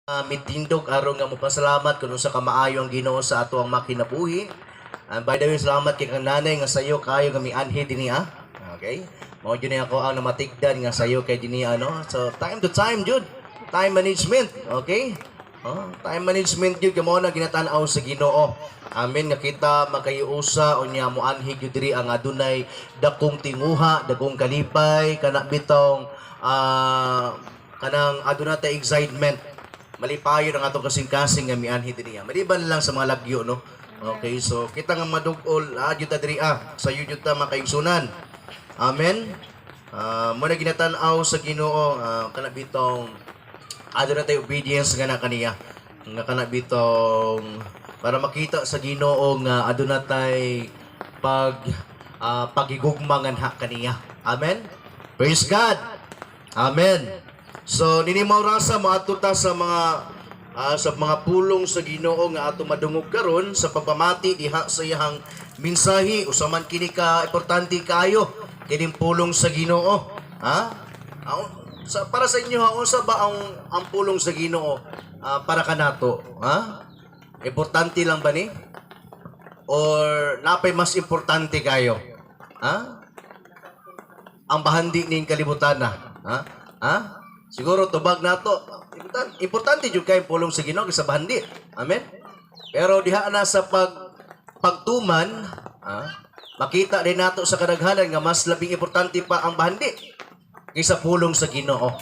Mitindog aron nga mopasalamat kuno sa kamaayo ang Ginoo sa ato ang makinabuhi. By the way, salamat kay kang nanay nga sayo kayo nga mianhi dinhi ah. Okay? Mao jud ako ang namatigdan nga sayo kay dinhi ano. So time to time jud. Time management, okay? Time management jud kamo na ginatan-aw sa Ginoo. Amen nga kita makayusa unya mo anhi jud diri ang adunay dakong tinguha, dakong kalipay kana bitong kanang aduna ta excitement. Malipayon ang atong kasing-kasing nga mianhi diriya. Maliban lang sa mga lagyo, no? Okay, so kita nga madugol, adyo ta diriya, sa yun ta makaigsunan. Amen. Muna ginatan-aw sa Ginoo, kanabitong adyo na tayo obedience nga na kaniya. Nga kanabitong para makita sa Ginoo nga adyo na tayo pagigugmangan ha kaniya. Amen. Praise God. Amen. So ninimaw rasa maato ta sa mga pulong sa Ginoo nga ato madungog karon sa pagpamati diha sa iyang mensahe usaman kini ka importante kayo kining pulong sa Ginoo. Para sa inyo unsa ba ang pulong sa Ginoo para kanato? Importante lang ba ni? Or napay mas importante kayo? Ang bahandi ning kalibutan na. Siguro tubag nato. Importante jud kay pulong sa Ginoo sa bahandi. Amen. Pero diha na sa pagtuman, makita din nato sa kadaghanan nga mas labing importante pa ang bahandi kaysa pulong sa Ginoo.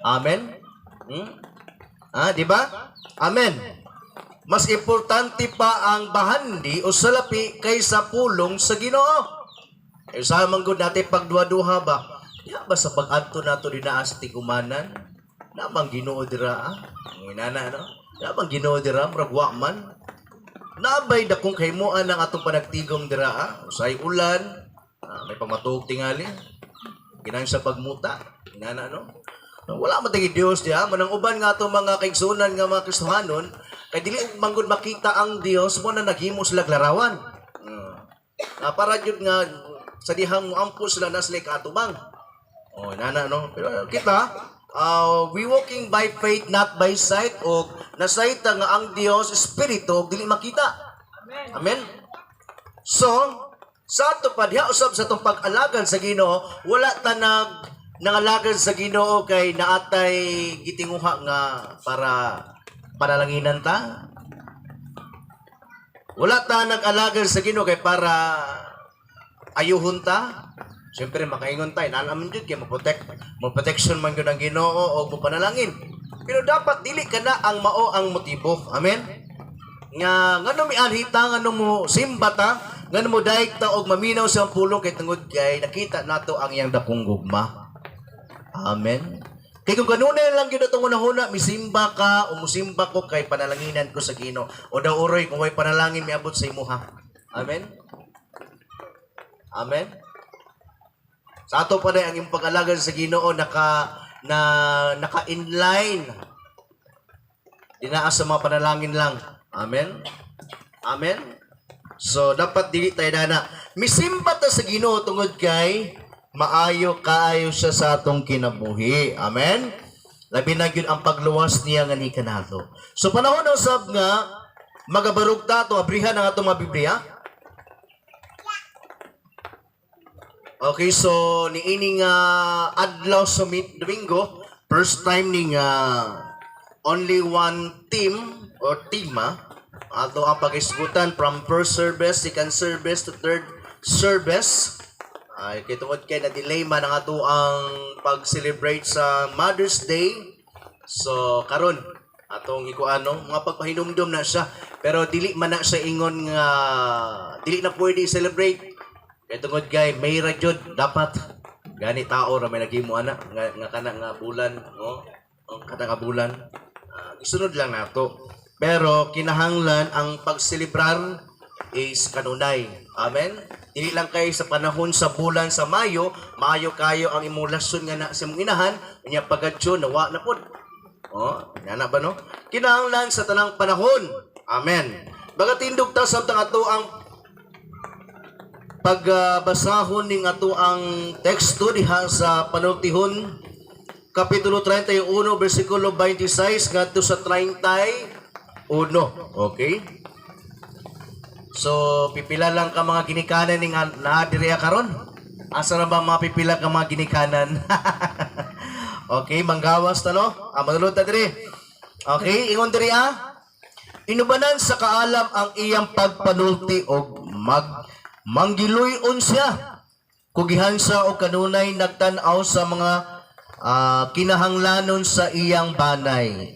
Amen. Di ba? Amen. Mas importante pa ang bahandi o salapi kaysa pulong sa Ginoo. Sa manggod natin pagduha-duha ba? Ya ba sa pag-adto nato dinaa sa tigumanan? Namang Ginoo dira Inana no? Namang Ginoo dira murag wa man. Nabay dakong kahimoan ang atong panagtigom dira Usay ulan, may pamatuog tingali. Ginan sa pagmuta. Inana no? Wala man tagi Dios diha, manang uban nga atong mga kaigsunan nga mga Kristohanon, kay dili manggod makita ang Dios mo na naghimo sila larawan. Para jud nga sa dihang muampo sila na sila katubang. Nana, no? Pero kita, we walking by faith, not by sight, o nasayta nga ang Dios, Espiritu, dili makita. Amen? So, sa ato pa, diha usab sa itong pag-alagan sa Ginoo, wala ta nangalagan sa Ginoo kay naatay gitinguha nga para panalanginan ta. Wala ta nag-alagan sa Ginoo kay para ayuhon ta. Siyempre, makaingon tayo. Nalaman dyan kaya mag-protection man yun ang Ginoo o panalangin. Pero dapat dili ka na ang mao ang motibo. Amen? Nga no mianhita, nga mo simba ta, nga mo daig ta og maminaw sa pulong kay tungod kay nakita nato ang iyang dakong gugma. Amen? Kay kung kanunay lang yun itong unahuna, misimba ka o musimba ko kay panalanginan ko sa Ginoo. O daw uroy, kung may panalangin, miabot sa imuha. Amen? Amen? Sa ato pa ang yung pag-alagan sa Ginoo naka-inline. Dinaa sa mga panalangin lang. Amen? Amen? So, dapat dili tayo na misimba ta sa Ginoo tungod kay maayo kaayo siya sa atong kinabuhi. Amen? Labi na yun ang pagluwas niya nga ni kanato. So, panahon na usab nga magabarog ta ito, abrihan ang atong mga Biblia. Okay, so niini nga adlaw sa Domingo, first time ni nga only one team or team ato ang pag-isgutan from first service, second service to third service. Ay kitungod kay na delay man ang ato ang pag-celebrate sa Mother's Day. So karon atong ikuano mga pagpahinumdom na siya, pero dili man na siya ingon nga dili na pwede i-celebrate. Kaya tungod kay may radyod dapat gani tao ra may naghimo ana nga kana nga bulan no kada nga bulan isunod lang nato, pero kinahanglan ang pagselebrar is kanunay. Amen. Dili lang kay sa panahon sa bulan sa Mayo, maayo kayo ang imong lason nga na sa imong inahan unya pagadyo nawa na pud. Yana ba no? Kinahanglan sa tanang panahon. Amen. Bagatindog ta samtang ato ang pagbasahon ning ato ang teksto diha sa panultihon Kapitulo 31, versikulo 26 ngadto sa 31. Okay? So, pipila lang ka mga ginikanan ning naadiriya karon. Asa na ba mga pipila ka mga ginikanan? Okay, manggawas ta no? Manulod ta diri. Okay, ingon diri Inubanan sa kaalam ang iyang pagpanulti og manggiluyon siya. Kugihan siya og kanunay nagtan-aw sa mga kinahanglanon sa iyang banay.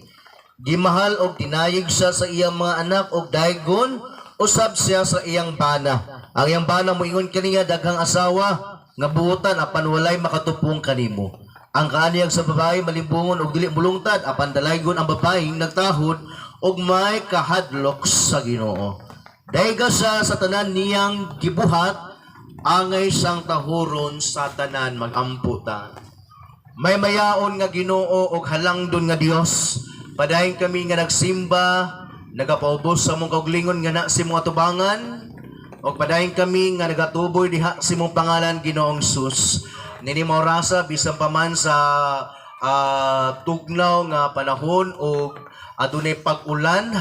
Gimahal og tinayig siya sa iyang mga anak og daygon usab siya sa iyang bana. Ang iyang bana moingon kaniya daghang asawa nga buotan apan walay makatupong kanimo. Ang kaaniyag sa babae malimbungon og dili mulungtad apan dalaygon ang babaeng nagtahod og may kahadlok sa Ginoo. Dayga siya sa tanan niyang gibuhat angay sang tahuron sa tanan magamputan. May mayaon nga Ginoo og halangdon nga Dios. Padayon kami nga nagsimba, nagapaubos sa mong kaugalingon nga na si mga tubangan, o padayon kami nga nagatuboy diha si mong pangalan Ginoong Sus. Nini mo rasa bisan pa man sa tugnaw nga panahon o adunay pag-ulan,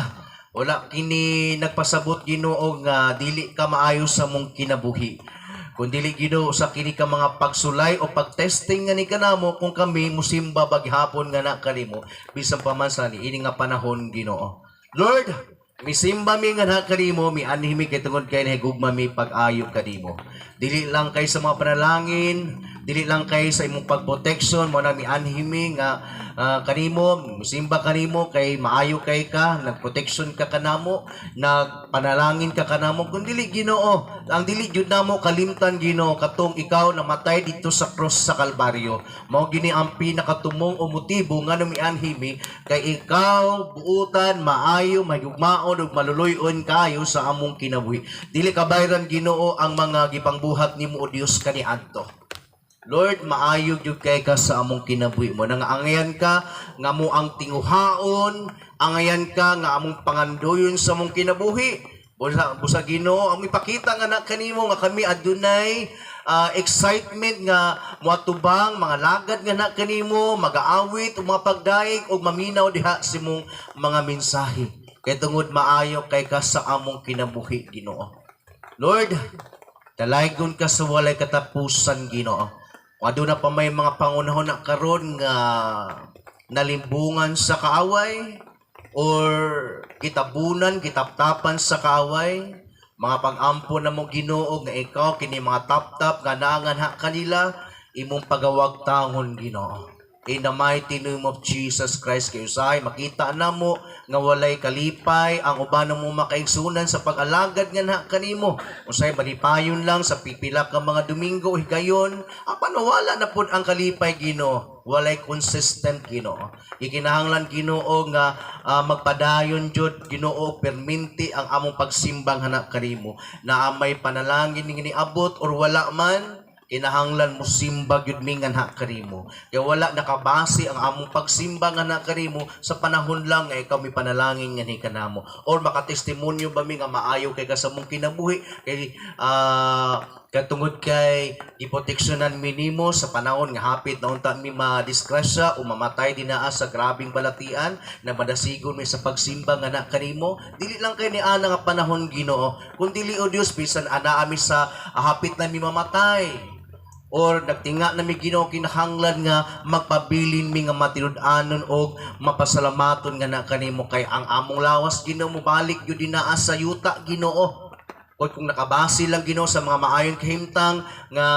wala kini nagpasabot Ginoo nga dili ka maayo sa mong kinabuhi. Kung dili Ginoo sa kini ka mga pagsulay o pagtesting nga ni kanamo kung kami musimba baghapon nga na kanimo bisan pa man sa niini nga panahon Ginoo. Lord, misimba mi nga na kanimo, mi anhimi kay tungod kay nahigugma mi pag-ayo kanimo. Dili lang kay sa mga panalangin, dili lang kay sa imong pagproteksyon mo na mi anhimi nga kanimo, misimba kanimo kay maayo kay ka, nagproteksyon ka kanamo, nagpanalangin ka kanamo. Kun dili Ginoo, ang dili jud namo kalimtan Ginoo katong ikaw namatay dito sa cross sa Kalbaryo. Mao gini ang pinakatumong o motibo nga mi anhimi kay ikaw buutan maayo mahigugmaon ug maluluyon kayo sa among kinabuhi. Dili kabayran Ginoo ang mga gipangbuhat nimo o Dios kaniadto. Lord, maayo jud kay ka sa among kinabuhi mo. Nangaangayan ka nga mo ang tinguhaon, angayan ka nga among pangandoyon sa among kinabuhi. Busa Ginoo, ang ipakita nga na kanimo nga kami adunay excitement nga moatubang mga lagad nga na kanimo, mag-aawit o mga pagdaig o maminaw diha sa mong mga mensahe. Kay tungod maayo kay ka sa among kinabuhi Ginoo. Lord, dalaygon ka sa walay katapusan Ginoo. Aduna pa may mga pangunahon na karon nga nalimbungan sa kaaway or kitabunan, kitaptapan sa kaaway, mga pag-ampo na mo Ginoo nga ikaw kini mga taptap nga naangan kanila imong pagawag tangon Ginoo. In the mighty name of Jesus Christ kayo say makita na mo nga walay kalipay ang uban mo makaigsunan sa pag-alagad nga na kanimo. Usay malipayon lang sa pipila ka mga Domingo higayon, apan wala na pud ang kalipay Ginoo. Walay consistent Ginoo. Ikinahanglan Ginoo nga magpadayon jud Ginoo perminti ang among pagsimbang hana kanimo. Na may panalangin ni abot or wala man kinahanglan mo simba gyud mi nga na kanimo. Kaya wala nakabase ang among pagsimba nga na kanimo sa panahon lang nga ikaw mi panalangin nga ni kanamo. Or makatestimonyo ba mi nga maayo kay ka sa mong kinabuhi kay katungod kay iproteksyonan mi nimo sa panahon nga hapit na unta mi madisgrasya o mamatay dinaa sa grabing balatian na madasigon mi sa pagsimba nga na kanimo. Dili lang kay ni ana nga panahon Ginoo, kun dili o Dios bisan ana mi sa hapit na mi mamatay or nagtinga na mi Ginoo kinahanglan nga magpabilin mi nga matinud-anon og mapasalamaton nga na kanimo kay ang among lawas Ginoo mo balik gyud dinaa sa yuta Ginoo. O kung nakabase lang Ginoo sa mga maayong kahimtang nga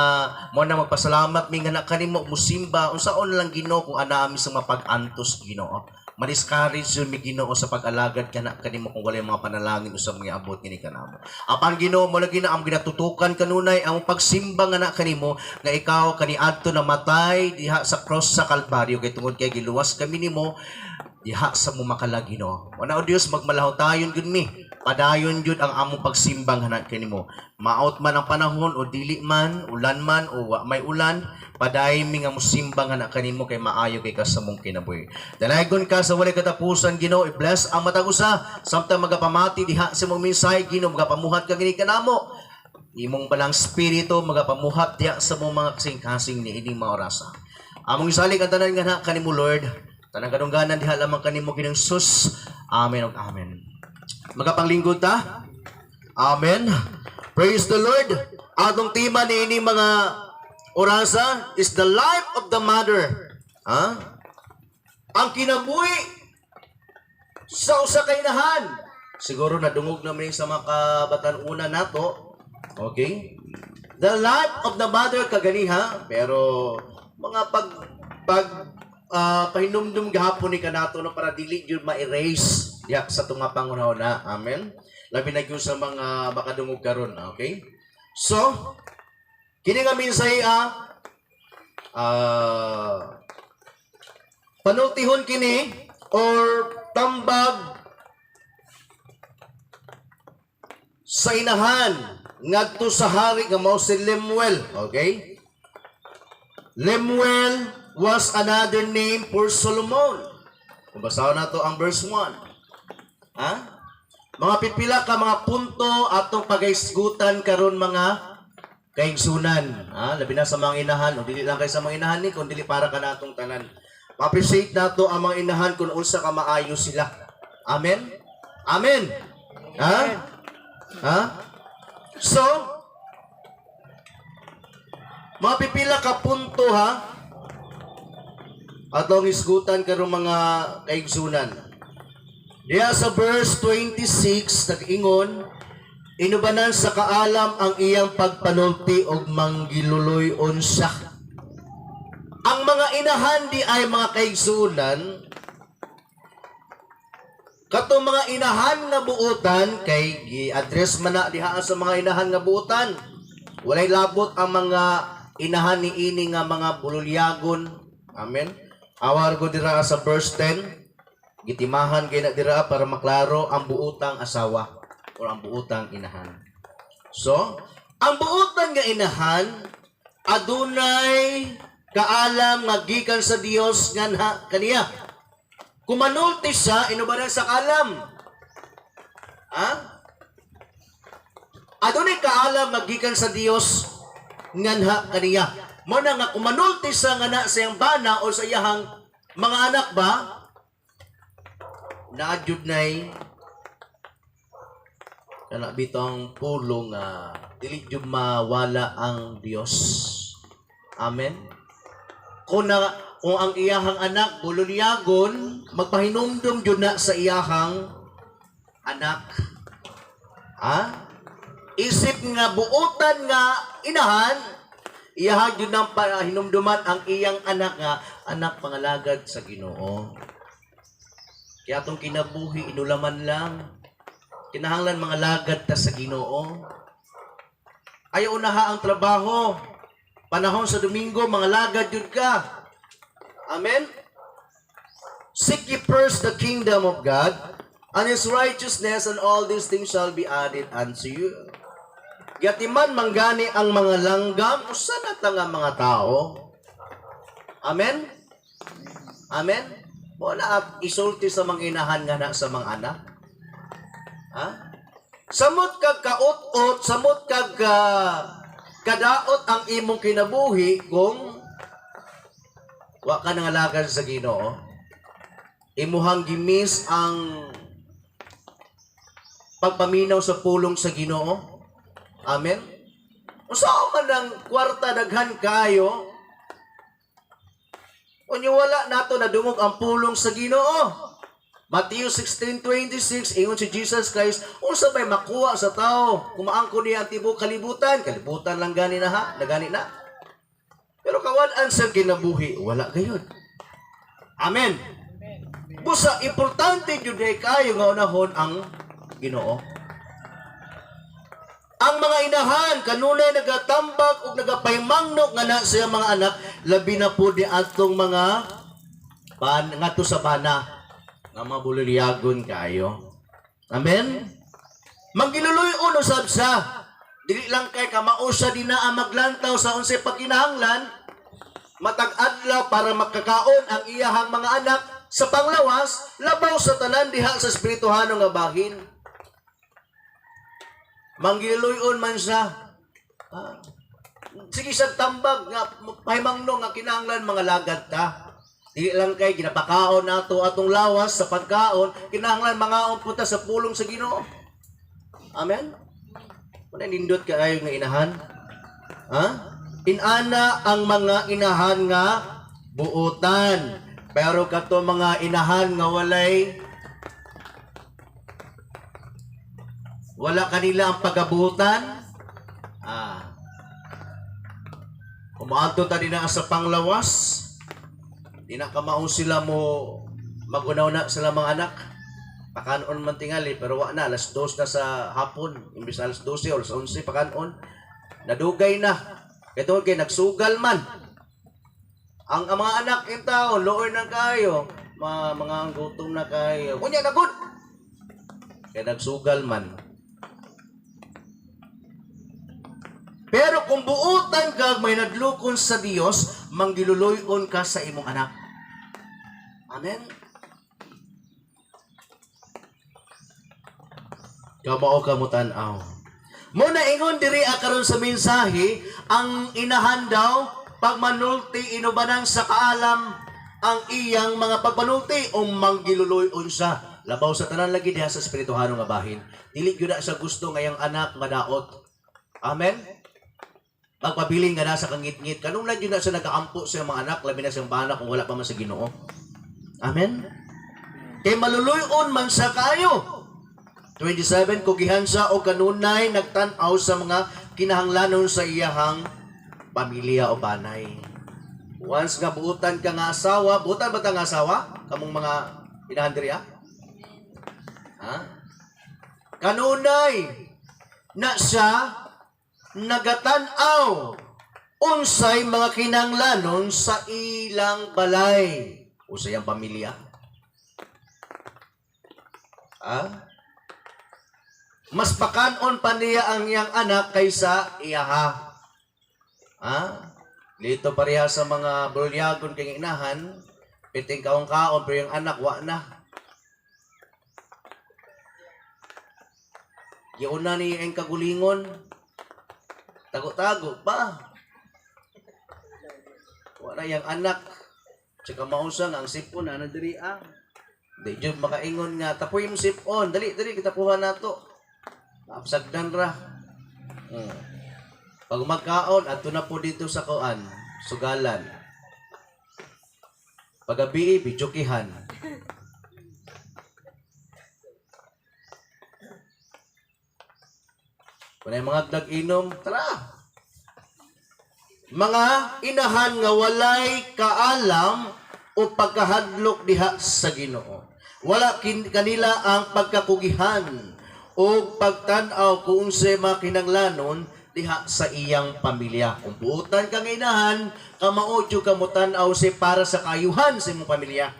mo na magpasalamat mi nga na kanimo musimba unsaon lang Ginoo kung ana mi sa mapag-antos Ginoo. Ma-discourage yun mi Ginoo sa pag-alagad kana kanimo kung walay mga panalangin usab nga abot kini kanamo. Apan Ginoo mo lagi na ang ginatutukan kanunay ang pagsimba nga na kanimo nga ikaw kaniadto na matay diha sa cross sa Kalbaryo kay tungod kay giluwas kami nimo diha sa mumakala Ginoo. Wala o Dios magmalaho tayon gud mi. Padayon jud ang among pagsimbang hana kanimo. Maot man ang panahon o dili man, ulan man o may ulan, padayon mi nga musimbang hana kanimo kay maayo kay ka sa mong kinabuhi. Dalaygon ka sa walay katapusan Ginoo, i-bless ang matag usa samtang magapamati diha sa mong mensahe Ginoo, magapamuhat ka gini kanamo. Imong balang spirito magapamuhat diha sa mong mga kasing-kasing ni ining mga orasa. Among isalig ang tanan nga na kanimo Lord. Tanang kadungganan diha lamang kanimo kinang sus. Amen ug amen. Magapanglingkod ta. Amen. Praise the Lord. Atong tema niini mga orasa is the life of the mother. Ang kinabuhi sa usa ka inahan. Siguro nadungog naman sa mga kabatan-una nato. Okay? The life of the mother kaganiha, pero mga pahinumdum gahapon ni kanato no para dili jud ma-erase diha sa tunga pangunahuna. Amen. Labi na gyud sa mga makadungog karon, okay? So, kini nga minsay panultihon kini or tambag sa inahan ngadto sa hari nga mao si Lemuel, okay? Lemuel was another name for Solomon. Kung basahan nato ang verse 1. Mga pipila ka mga punto atong pagaisgutan karon mga kaigsunan. Labi na sa mga inahan, o dili lang kay sa mga inahan ni, kundi para ka natong tanan. Ma-appreciate nato ang mga inahan kung unsa ka maayo sila. Amen? Amen? So, mapipila ka punto atong isgutan karong mga kaigsunan. Diya sa verse 26 nag-ingon, inubanan sa kaalam ang iyang pagpanulti og manggiluluyon siya. Ang mga inahan di ay mga kaigsunan, katong mga inahan nga buutan kay gi-address man na diha sa mga inahan nga buutan. Walay labot ang mga inahan ni ini nga mga bululyagon. Amen. Awar ko dira sa verse 10. Gitimahan kay na dira para maklaro ang buutang asawa o ang buutang inahan. So, ang buutan nga inahan adunay kaalam nga gikan sa Dios nga kaniya. Kumanulti siya, inubanan sa kalam. Adunay kaalam magikan sa Dios nganha kaniya. Mo na nga kumanulti siya nga na sa iyang bana o sa iyang mga anak ba? Naadjud nay kana bitong pulong dili jud mawala ang Dios. Amen. Kung ang iyahang anak bulunyagon, magpahinumdum jud na sa iyahang anak. Isip nga buutan nga inahan, iyahang jud nang pahinumduman ang iyang anak nga anak pangalagad sa Ginoo. Kaya atong kinabuhi inulaman lang. Kinahanglan mga lagad ta sa Ginoo. Ayaw unaha ang trabaho. Panahon sa Domingo, mga lagad jud ka. Amen? Seek ye first the kingdom of God and His righteousness, and all these things shall be added unto you. Yatiman manggani ang mga langgam, usa na ta nga mga tao. Amen? Amen? Wala at isulti sa mga inahan nga na sa mga anak. Samot kag kaot-ot, samot kag kadaot ang imong kinabuhi kung wa ka nangalagan sa Ginoo. Imuhang gimis ang pagpaminaw sa pulong sa Ginoo. Amen. Usaw man ang kwarta daghan kayo, unya wala nato nadungog ang pulong sa Ginoo. Matthew 16:26 ingon si Jesus Christ, unsa may makuha sa tao kung maangko niya ang tibuok kalibutan? Kalibutan lang gani na nagani na. Pero kawan-an sa kinabuhi, wala gayud. Amen. Busa importante jud kayo nga unahon ang Ginoo. Ang mga inahan kanunay nagatambag ug nagapaymangno nga na sa mga anak, labi na po di atong mga ngadto sa bana nga mga bulilyagon kayo. Amen. Manggiluluyon usab sa dili lang kay kamausa din na ang maglantaw sa unsay pagkinahanglan, matag adlaw para makakaon ang iyahang mga anak sa panglawas, labaw sa tanan diha sa espirituhanong nga bahin. Manggiluyon man siya. sige sa tambag nga pahimangno nga kinahanglan mga lagad ta. Di lang kay ginapakaon nato atong lawas sa pagkaon, kinahanglan mangaon punta sa pulong sa Ginoo. Amen. Wala nindot kaayo nga inahan. Ha? Inana ang mga inahan nga buutan. Pero kato mga inahan nga wala kanila ang pagabutan. Kumaadto ta din sa panglawas. Di na kamaon sila mo magunaw na sila mga anak. Pakanon man tingali pero wa na alas 2 na sa hapon, imbis na alas 12 o alas 11 pakanon. Nadugay na. Ito kay nagsugal man. Ang mga anak in tao, loor na kayo, mga gutom na kayo. Kunya na good. Kaya nagsugal man. Pero kung buutan ka, may nadlukon sa Dios, manggiluluyon ka sa imong anak. Amen? Kamao ka mo tanaw. Muna ingon diri karon sa mensahe, ang inahan daw, pagmanulti inubanan sa kaalam, ang iyang mga pagpanulti, o manggiluluyon siya. Labaw sa tanan lagi diha sa espirituhanong nga bahin. Dili gyud sa gusto ngayang anak madaot. Amen? Magpabiling nga na sa kangit-ngit. Kanong lang yun na siya nag-aampo sa mga anak, labi na siyang bana kung wala pa man sa Ginoo. Amen? Kay maluluyon man sa kayo. 27, kugihan siya o kanunay nagtanaw sa mga kinahanglanon sa iyahang pamilya o banay. Once nga buutan ka nga asawa, buutan ba ta nga asawa? Kamong mga inahandiriya? Ha? Kanunay na siya nagatanaw unsay mga kinahanglanon sa ilang balay o sa iyang pamilya. Mas pakanon pa niya ang iyang anak kaysa iyaha. Lito pareha sa mga brolyagon kay inahan, piting kaon-kaon pero yung anak wa na. Giuna ni ang kagulingon, tago-tago pa. Wala yung anak. Tsaka mausang ang sipon na diri Di jud makaingon nga tapoy yung sipon. Dali kita kuha nato. Napsagdan ra. Pag magkaon adto na po dito sa kuan, sugalan. Pagabi bijukihan. Kung ay mga nag-inom, tara. Mga inahan nga walay kaalam o pagkahadlok diha sa Ginoo. Wala kanila ang pagkakugihan o pagtanaw kung unsay mga kinahanglanon diha sa iyang pamilya. Kung buutan kang inahan, kamaudyo ka mo tanaw si para sa kayuhan sa imong pamilya.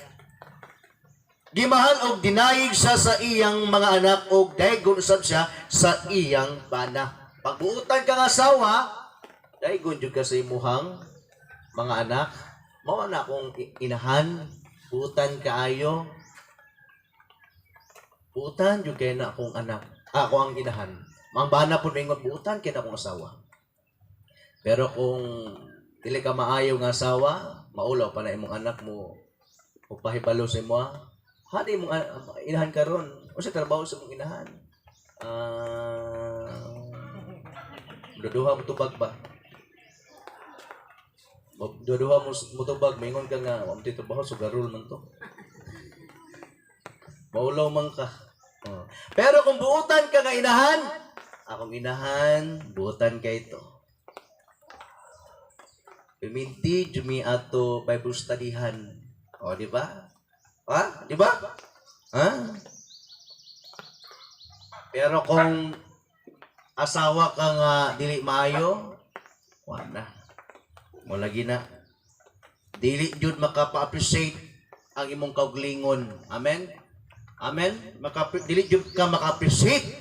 Gimahal og dinayig siya sa iyang mga anak og daygon usab siya sa iyang bana. Pagbuutan kang asawa, daygon jud ka sa imuhang mga anak. Mao na kung inahan, buutan kaayo. Buutan jud kay na akong anak. Ako ang inahan. Mang bana pud ingon buutan kay na akong asawa. Pero kung dili ka maayo nga asawa, maulaw pa na imong anak mo o pahibalo sa imo. Hadi mong inahan karon. O sa trabaho sa mong inahan. Duduha mo tubag ba? Duduha mo tubag. Maingon ka nga, wala mo trabaho, sugarol man to. Maulaw man ka. Pero kung buutan ka nga inahan, akong inahan, buutan ka ito. Piminti, jumi ato Bible studyhan. O, di ba? Di ba? Pero kung asawa ka nga dili maayo, wala. Mo lagi na. Dili jud makapa-appreciate ang imong kaugalingon. Amen. Amen. Dili jud ka maka-appreciate.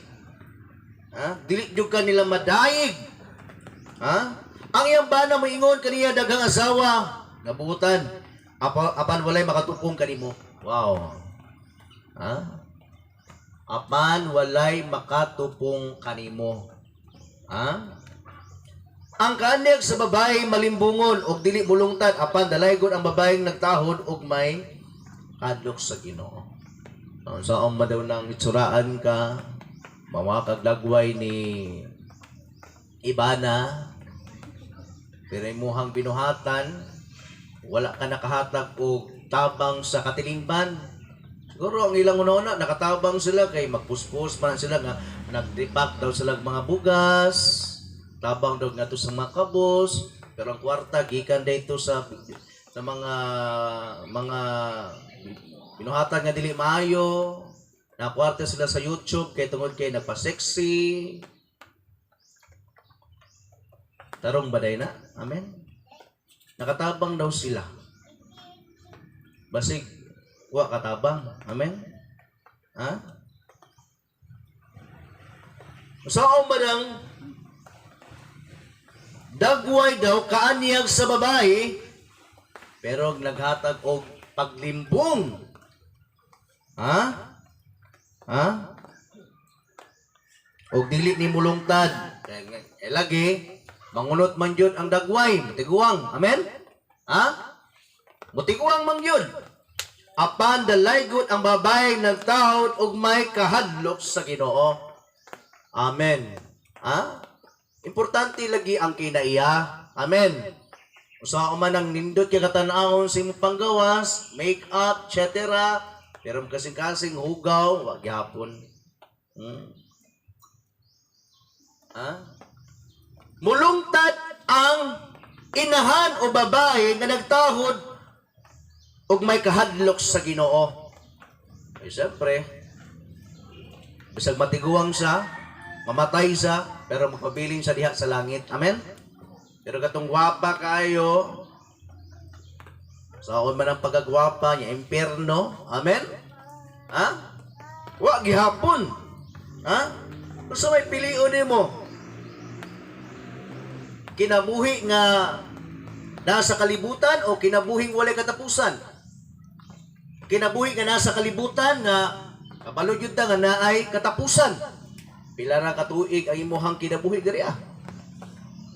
Dili jud ka nila madaig. Ang iyang bana moingon kaniya daghang asawa, nabutan. Apan walay makatupong kanimo. Wow. Apan walay makatupong kanimo. Ang kaanyag sa babae malimbungon og dili mulungtad apan dalaygon ang babaeng nagtahod og may kadlok sa Ginoo. Sa ang madaw nang itsuraan ka, mawakaglagway ni Ibana, pero imuhang binuhatan, wala ka nakahatag og tabang sa katilingban. Siguro ang ilang una-una, nakatabang sila kay magpuspos man sila nga nagdipak daw sila mga bugas, tabang daw nga to sa mga kabos, pero ang kwarta gikan dito sa mga binuhatan nga dili maayo, na kwarta sila sa YouTube kay tungod kay nagpa-sexy. Tarong baday na. Amen. Nakatabang daw sila. Basig wa katabang. Amen. Ha? Saan ba nang dagway daw kaanyag sa babae pero naghatag og paglimbong. Ha? Ha? Og dili ni mulungtad. Lagi mangunot man yun ang dagway, mutiguang. Amen? Ha? Mutiguang man yun. Apan dalaygon ang babae nagtahod og may kahadlok sa Ginoo. Amen. Ha? Importante lagi ang kinaiya. Amen. Usa man ang nindot kay katan-awon sa imong panggawas, make-up, etc. Pero kasing-kasing hugaw, wag gyapon. Ha? Mulungtad ang inahan o babae na nagtahod og may kahadlok sa Ginoo. Ay siyempre, bisag matiguang siya, mamatay siya, pero magpabiling siya diha sa langit. Amen? Pero katong gwapa kayo, saon man ang pagagwapa niya, impierno. Amen? Ha? Wa gihapon. Ha? Kung sa may piliun nimo, kinabuhi nga nasa kalibutan o kinabuhing walay katapusan? Kinabuhi nga nasa kalibutan nga kapalod yun nga naay katapusan. Pila ra katuig ang imuhang kinabuhi diri ah.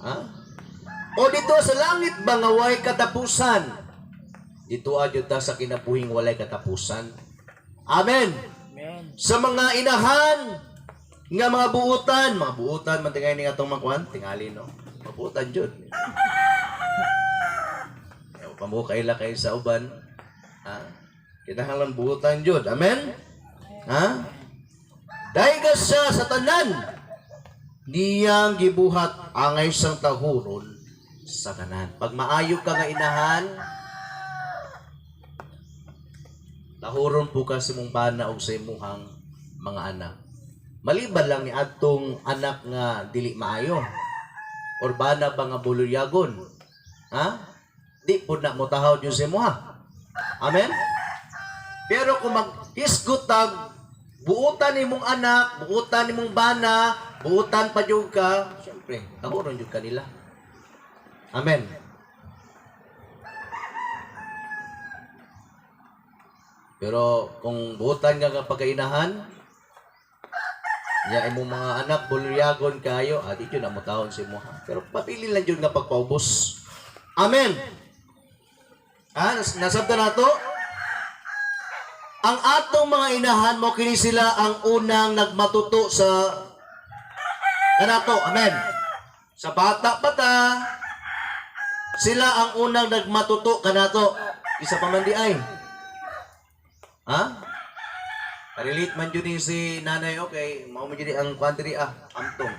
Ha? O dito sa langit ba nga walay katapusan? Dito adyod ta sa kinabuhing walay katapusan. Amen. Amen. Sa mga inahan nga mga buutan man tingay ni atong magkuan, tingali no. Mabutan jud. Pamukay la kay sa uban. Ha? Kinahanglan buutan jud. Amen? Ha? Daygas siya sa tanan. Niyang gibuhat angay sang tahuron sa tanan. Pag maayo ka nga inahan, tahuron po ka sa mong bana o sa imuhang mga anak. Maliban lang ni atong anak nga dili maayo. Urbana ba nga buluryagon? Ha? Di po na mo tahawd yun sa imuha. Amen? Pero kung mag-isgutag, buutan ni mong anak, buutan ni mong bana, buutan pa yung ka, siyempre, tahuron yung kanila. Amen. Pero kung buutan ka pagkainahan, ya imong mga anak buluryagon kayo, di yun ang mutahon si mo. Pero papili lang yun nga pagpaubos. Amen. Nasabta na to? Ang atong mga inahan mo, kini sila ang unang nagmatuto sa kanato. Amen. Sa bata-bata, sila ang unang nagmatuto kanato. Isa pa man di ay. Ha? Parilit man yun si nanay, okay, mau mo yun ang country amtong.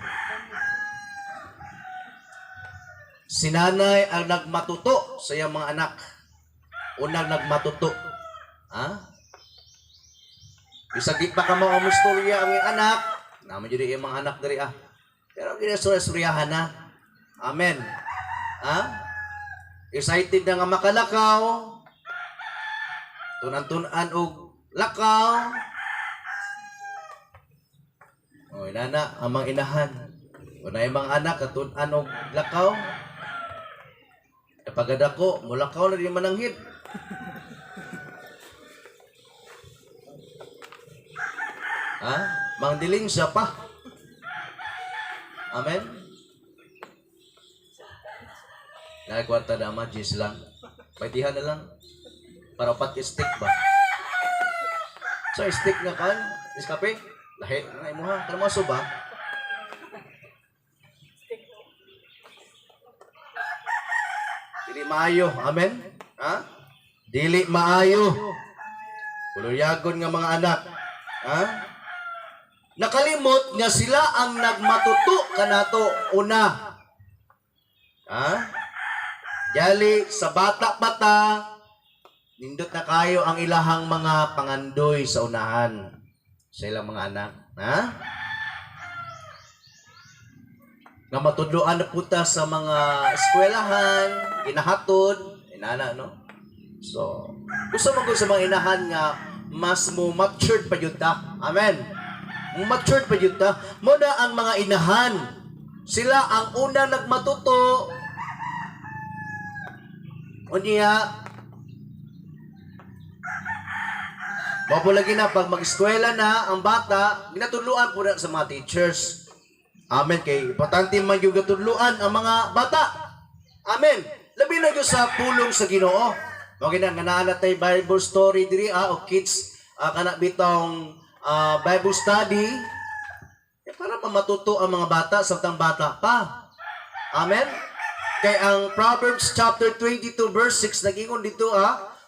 Si nanay ang nagmatuto sa iyang mga anak. Unang nagmatuto. Ha? Bisag di pa ka mo ang istorya ang iyong anak, naman yun yung mga anak dari Pero ginastoryahan na. Amen. Ha? Excited na nga makalakaw. Tunan-tunan og lakaw. O, inana, ang mga inahan. Kung na yung mga anak, katunan o lakaw. Kapag ako, mulakaw na rin mananghid. Ha? Mang diling siya pa. Amen? Nagkwarta na Jis lang. Paitihan na lang. Para pat stick ba? So, stick na kan, iskape, lahi, nga imo ha, kalmaso ba? Dili maayo, amen? Ha? Dili maayo. Puluyagon nga mga anak. Ha? Nakalimot nga sila ang nagmatuto kanato una. Ha? Jali sa bata-bata, nindot na kayo ang ilahang mga pangandoy sa unahan sa ilang mga anak. Ha? Nga matudloan na puta sa mga eskwelahan, inahatod, inana, no? So, gusto mo sa mga inahan nga mas mo matured pa yun ta. Amen. Matured pa yun ta. Muna ang mga inahan, sila ang una nagmatuto. O niya, mapulagi na, pag mag-eskwela na ang bata, ginatuluan po na sa mga teachers. Amen. Kay importante man yung gatuluan ang mga bata. Amen. Labi na yung sa pulong sa Ginoo. Okay na, nga tayo Bible story diri, o kids, kana bitong Bible study, para matuto ang mga bata, samtang bata pa. Amen. Kay ang Proverbs chapter 22 verse 6, nag-ingon dito,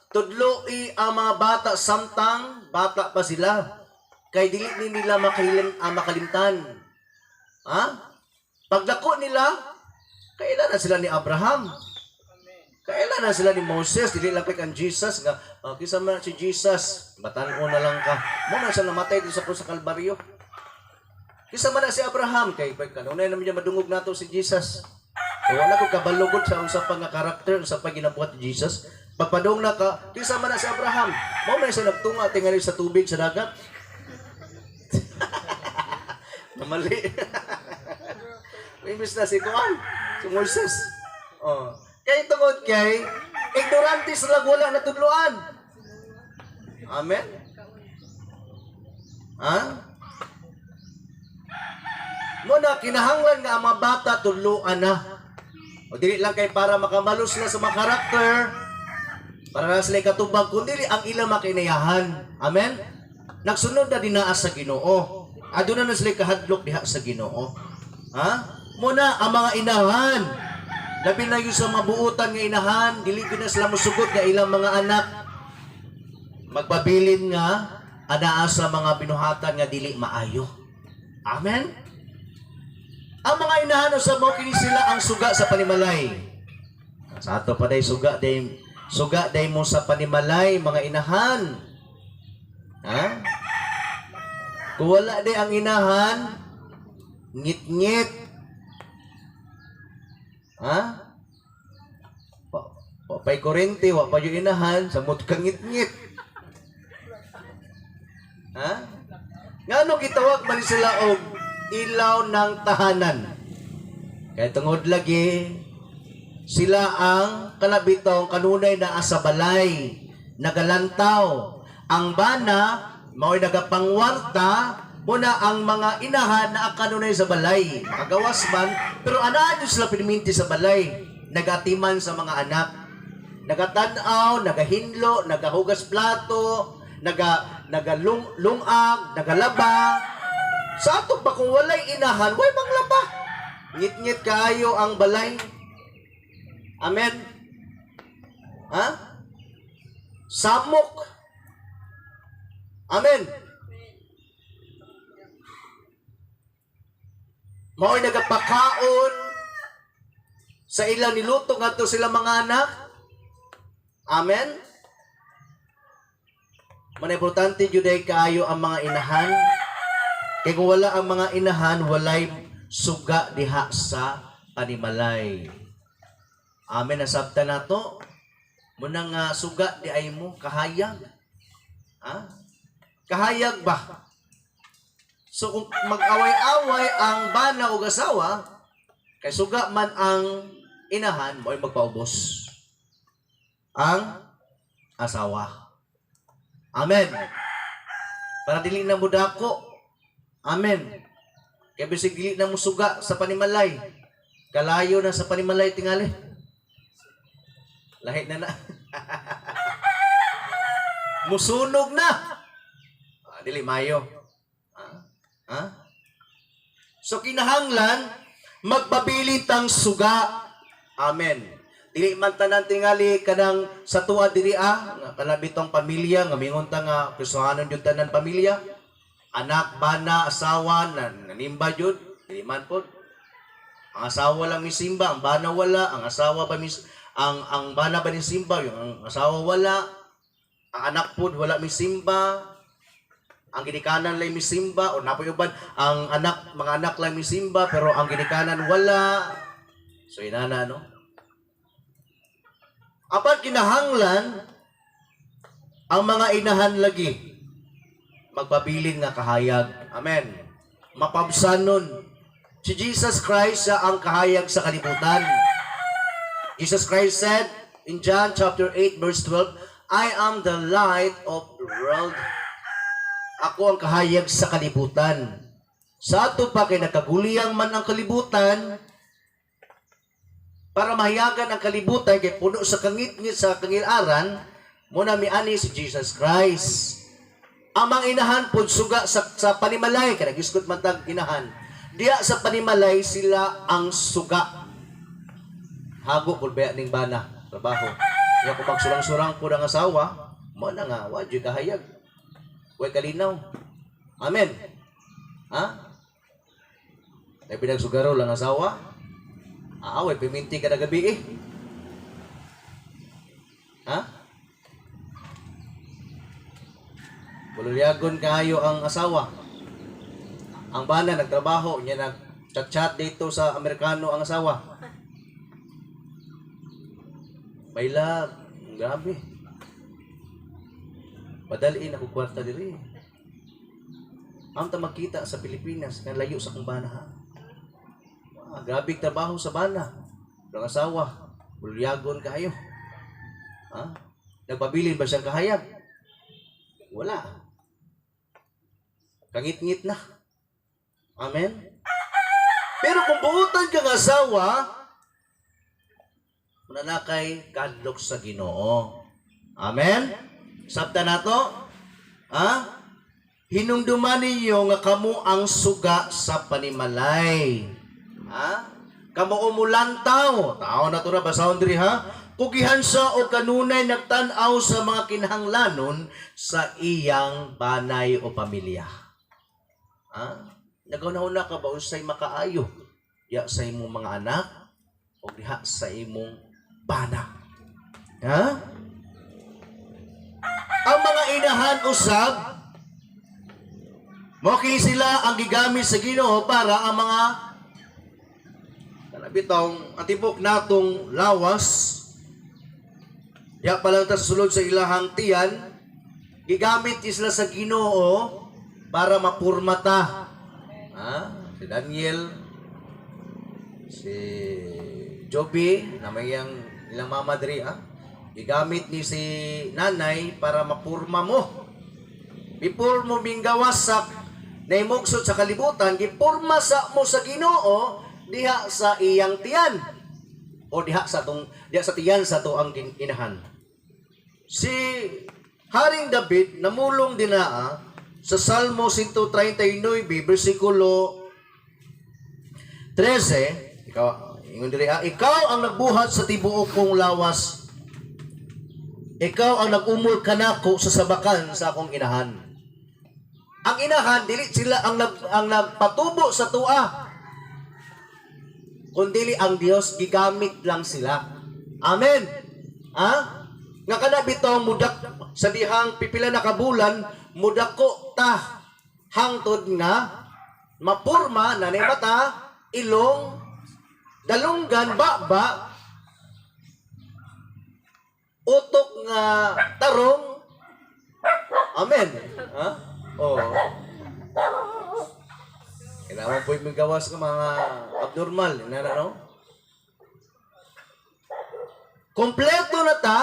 tudloi ang mga bata samtang bata pa sila. Kay dili nila makalimtan. Ha? Pagdako nila, kailan na sila ni Abraham? Kailan na sila ni Moses? Dili lang kay ang Jesus nga, kisa man si Jesus, batan-o na lang ka. Muna siya namatay dito sa Kalbaryo. Kisa man na si Abraham, kay kanunay naman niya madungog nato si Jesus. Wala ko kabalugod sa usap nga karakter, usap pa ginabuhat ni Jesus. Pagpadong na ka, kisa man na si Abraham, mo na siya nagtunga tingali sa tubig sa dagat. Namali. Imbis na si Kuan, si Moses. Oh. Kaya tungod kay, ignorante sila wala natudloan. Amen? Ha? Muna, kinahanglan nga ang mga bata tudloan na. O dili lang kay para makamalo sila sa mga karakter, para na sila katubag, kundi ang ilang makinayahan. Amen? Nagsunod na dinaas sa Ginoo. Aduna na sila kahadlok diha sa Ginoo. Ha? Muna, ang mga inahan, labi na yung sa mabuutan nga inahan, dili ko na sila musugot nga ilang mga anak. Magpabilin nga, anaa sa mga binuhatan nga dili maayo. Amen? Ang mga inahan sa mo, kini sila ang suga sa panimalay. Sa ato pa day suga day mo sa panimalay, mga inahan. Ha? Kung wala day ang inahan, ngit-ngit. Ha? Wapay kurente, wapay yung inahan, samot kang ngit-ngit. Ha? Nga ano gitawag man sila og ilaw ng tahanan. Kaya tungod lagi, sila ang kanabitong kanunay na asa balay, nagalantaw. Ang bana, mao'y nagapangwarta, muna ang mga inahan na kanunay sa balay. Makagawas man, pero anaan yung sila piniminti sa balay. Nagatiman sa mga anak. Nagatanaw, nagahinlo, nagahugas plato, nagalungag, nagalaba. Sa ato ba kung walay inahan, way manglaba. Ngit-ngit kayo ang balay. Amen? Ha? Samok. Amen? Mao'y nagapakaon sa ilang niluto nga to sila mga anak. Amen? Manimportante juday kaayo ang mga inahan. Kaya kung wala ang mga inahan, walay suga diha sa panimalay. Amen. Nasabta na to. Munang suga di ay mo, kahayag. Ha? Kahayag ba? So kung mag-away-away ang bana o asawa, kay suga man ang inahan, mo ay magpaubos ang asawa. Amen. Para dili na mo dako. Amen. Kaya bisig dili na mo suga sa panimalay. Kalayo na sa panimalay tingali. Lahi na na. Musunog na. Dili mayo. Ha? So kinahanglan magpabilit ang suga. Amen. Dili man tanan tingali kanang sa tuwa diri nga kalabitong pamilya nga mingon ta nga Kristohanon jud tanan pamilya. Anak, bana, asawa nanimba jud, dili man pod. Ang asawa lang misimba, ang bana wala, ang asawa ba ang bana ba ni simba, yung ang asawa wala, ang anak pod wala misimba, ang ginikanan lang misimba, o napoy-uban, ang mga anak lang misimba, pero ang ginikanan wala. So inana, no? Apat kinahanglan, ang mga inahan lagi, magpabilin nga kahayag. Amen. Mapabsanon. Si Jesus Christ siya ang kahayag sa kalibutan. Jesus Christ said in John chapter 8 verse 12, I am the light of the world. Ako ang kahayag sa kalibutan. Sa ato pa kay nakaguliyang man ang kalibutan, para mahiyagan ang kalibutan kay puno sa kangit-ngit sa kangilaran, muna miani si Jesus Christ. Ang mga inahan po suga sa panimalay, kaya nagiskot man tag inahan. Diya sa panimalay sila ang suga. Hago po ba ning bana, trabaho. Kaya kung magsurang-surang po ng asawa, mo na nga, wadyo kahayag. Huwag kalinaw. Amen. Ha? Ay pinagsugaro lang asawa. Huwag piminti ka na gabi eh. Ha? Bululyagon kayo ang asawa. Ang bana nagtrabaho, niya nag-chat dito sa Amerikano ang asawa. May love, grabe. Padaliin ako kwarta diri. Ang magkita sa Pilipinas, nga layo sa kong bana ha. Grabe trabaho sa bana. Ang asawa, bululyagon kayo. Ha? Nagpabilin ba siyang kahayag? Wala. Kangit-ngit na. Amen? Pero kung buutan kang asawa, mananakay kadlok sa Ginoo. Amen? Sabta na to? Ha? Hinumduman ninyo nga kamo ang suga sa panimalay. Ha? Kamo umulantaw. Tao na to na basahon diri ha? Kugihan sa o kanunay nagtanaw sa mga kinahanglanon sa iyang banay o pamilya. Nagaw-na ka ba usay makaayo? Ya sa imong mga anak o diha sa imong bana. Ha? Ang mga inahan usab mo kini sila ang gigamit sa Ginoo para ang mga kanabitong atibok natong lawas. Ya pala ta sulod sa ilahang tiyan, gigamit sila sa Ginoo para mapurmata. Si Daniel, si Joby, na may ilang mama diri, gigamit ni si nanay para mapurma mo. Before mo minggawasak na imugsod sa kalibutan, gipurma sa mo sa Ginoo diha sa iyang tiyan. O diha sa tiyan sa tuang inahan. Si Haring David namulong dinaa sa Salmo 139 versikulo 13, ikaw ang nagbuhat sa tibuok kong lawas. Ikaw ang nag-umol kanako sa sabakan sa akong inahan. Ang inahan dili sila ang nagpatubo sa tua, kundi ang Dios gigamit lang sila. Amen. Nga kana bitaw mudak sa dihang pipila na kabulan, mudako ta hangtod nga mapurma na ni mata, ilong, dalunggan, baba, utok nga tarong. Amen. Kailangan po yung gawas ka mga abnormal. No? Kompleto na ta,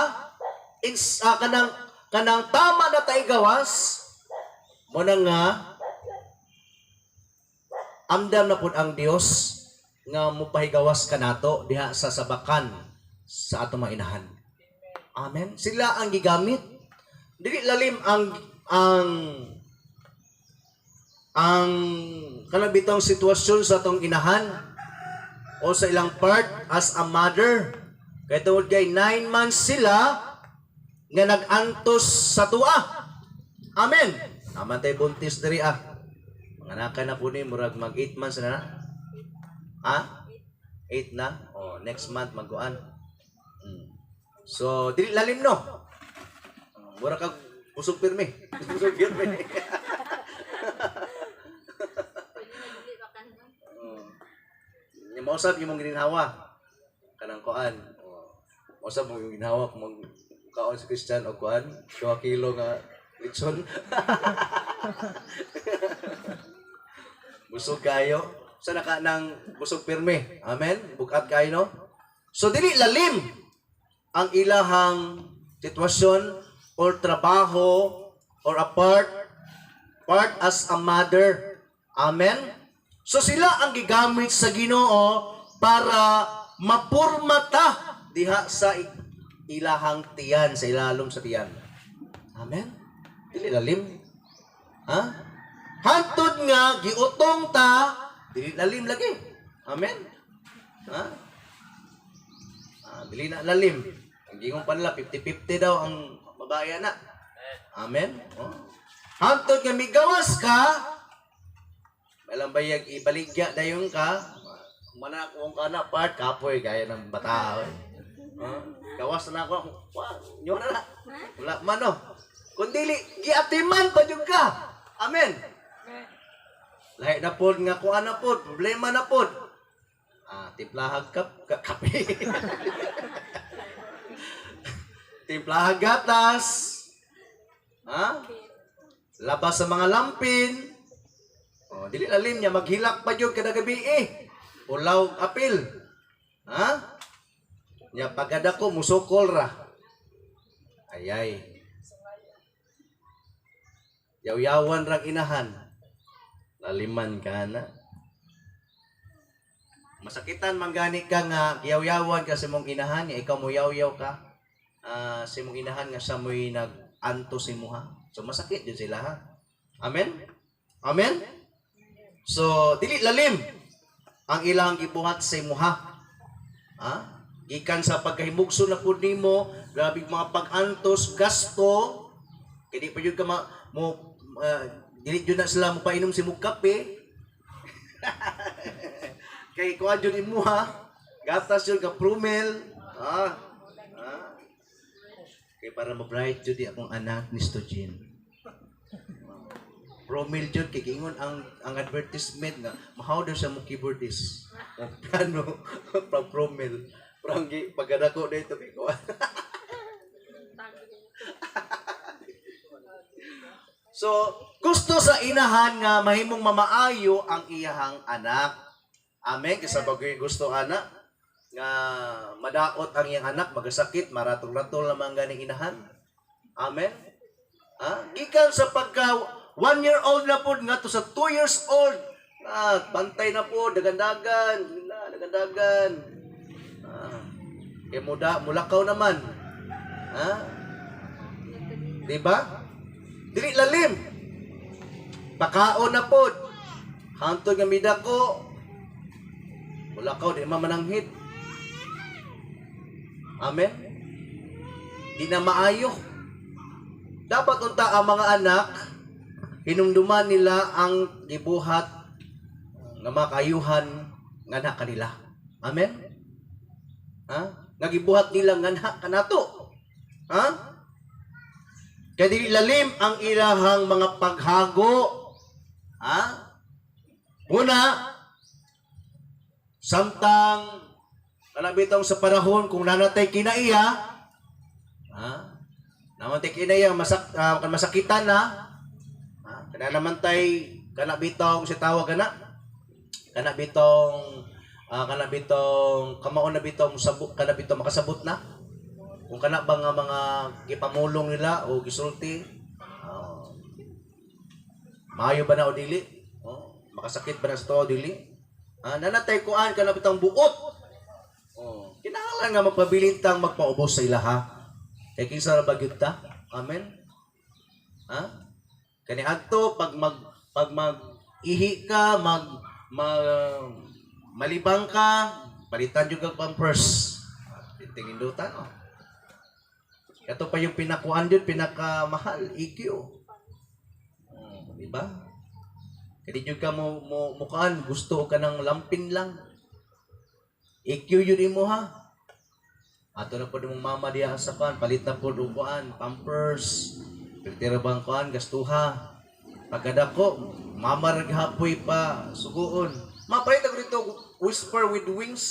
kanang tama na tayo gawas, mo na nga, amdam na po ang Dios nga mupahigawas ka nato diha sa sabakan sa ato mga inahan. Amen. Sila ang gigamit. Dili lalim ang ang kanang bitong sitwasyon sa atong inahan o sa ilang part as a mother. Kaya tungod kay 9 months sila nga nag-antos sa tuwa. Amen. Naman tayo buntis diri Mga naka na po ni murag mag 8 months na na. Ha? 8 na? Oh, next month magkuan. So, dili lalim no. Mura kag busog pirmi. Busog pirmi. Mausap yung mong ginhawa. Kanang kuan. Mausap mo yung ginhawa kung mag kaon sa Christian o kuan. 2 kilo nga litson. Busog kayo. Sa naka ng busog pirmi. Amen? Bukat kayo no? So, dili lalim ang ilahang sitwasyon or trabaho or a part as a mother. Amen? So sila ang gigamit sa Ginoo para mapurmata diha sa ilahang tiyan, sa ilalom sa tiyan. Amen? Dili lalim. Ha? Hantod nga giutong ta, dili lalim lagi. Amen? Ha? Dili na lalim. Ang gingon pa nila 50-50 daw ang babae na. Amen? Oh. Hantod nga migawas ka, alam ba yung ibaligya dayon ka, mana kung ka na part, kapoy, gaya ng bata. Gawas na ako, nyo na. Wala man o. Kundili, giatiman pa yung ka. Amen. Lahat na po, nga kuha na po, problema na po. Timplahag kape. Timplahag gatas. Labas sa mga lampin. Dili lalim niya, maghilak pa yun kada gabi Ulaw apil. Nya pagada ko, musukol ra. Ayay. Yaw-yawan rang inahan. Laliman ka na. Masakitan manggani ka nga, yaw-yawan ka sa mong inahan, ikaw mo yaw-yaw ka. Sa mong inahan nga sa mo'y nag-anto si mo ha. So masakit yun sila ha. Amen? Amen? So, dili lalim ang ilang gibuhat sa imuha. Gikan sa pagkahimugso na pud nimo, grabe mga pag-antos, gasto, kay di pa jud ka dili jud na sila mo painom si mug kape. Kay kuha jud imuha, gatas jud ka prumel. Kay para ma-bright jud akong anak ni Stojin. Promil jud kay gingon ang advertisement nga mahaw daw sa mo keyboardist. Piano pag promil. Parang pagada ko dito kay ko. So, gusto sa inahan nga mahimong mamaayo ang iyahang anak. Amen. Kasi bagay gusto anak nga madaot ang iyang anak, magasakit, maratol-ratol naman ganing inahan. Amen. Gikan sa pagka 1-year-old na po nga to sa 2 years old. Bantay na po, dagandagan. Dagandagan. Kaya mulakaw naman. Diba? Dili lalim. Pakaon na po. Hantod nga mida ko. Mulakaw, di mamananghit. Amen? Di na maayo. Dapat unta ang mga anak, hinumduman nila ang gibuhat nga makayuhan nga na kanila. Amen? Nagibuhat nila nga na kanato. Kaya dili lalim ang ilahang mga paghago. Una, samtang kalabitong sa panahon kung nanatay kinaiya, namatay kinaiya, masakitan na, kana naman tay kanabitong si tawag kanabitong kamaon na bitong sabot kanabitong makasabot na kung kana ba nga mga gipamulong nila o gisulti maayo ba na o dili makasakit ba na sa to o dili nanatay kuan kanabitong buot kinahanglan nga magpabilintang magpaubos sa ilaha Kay kinsa ra bagyud ta? Amen. Ha? Kani adto pag ihi ka, malibang ka, palitan jud kag pampers. Tingin dutan oh. Ito pa yung pinakuan yun, pinakamahal, EQ. Di ba? Kaya yun ka mukaan, gusto ka ng lampin lang. EQ yun mo ha. Ato na po mong mama diya sa kan, palit na po dukuan, pampers, piltira bang kuan, gastuha. Pagkada ko, mama naghapoy pa, suguon. Mapalit ako dito, whisper with wings.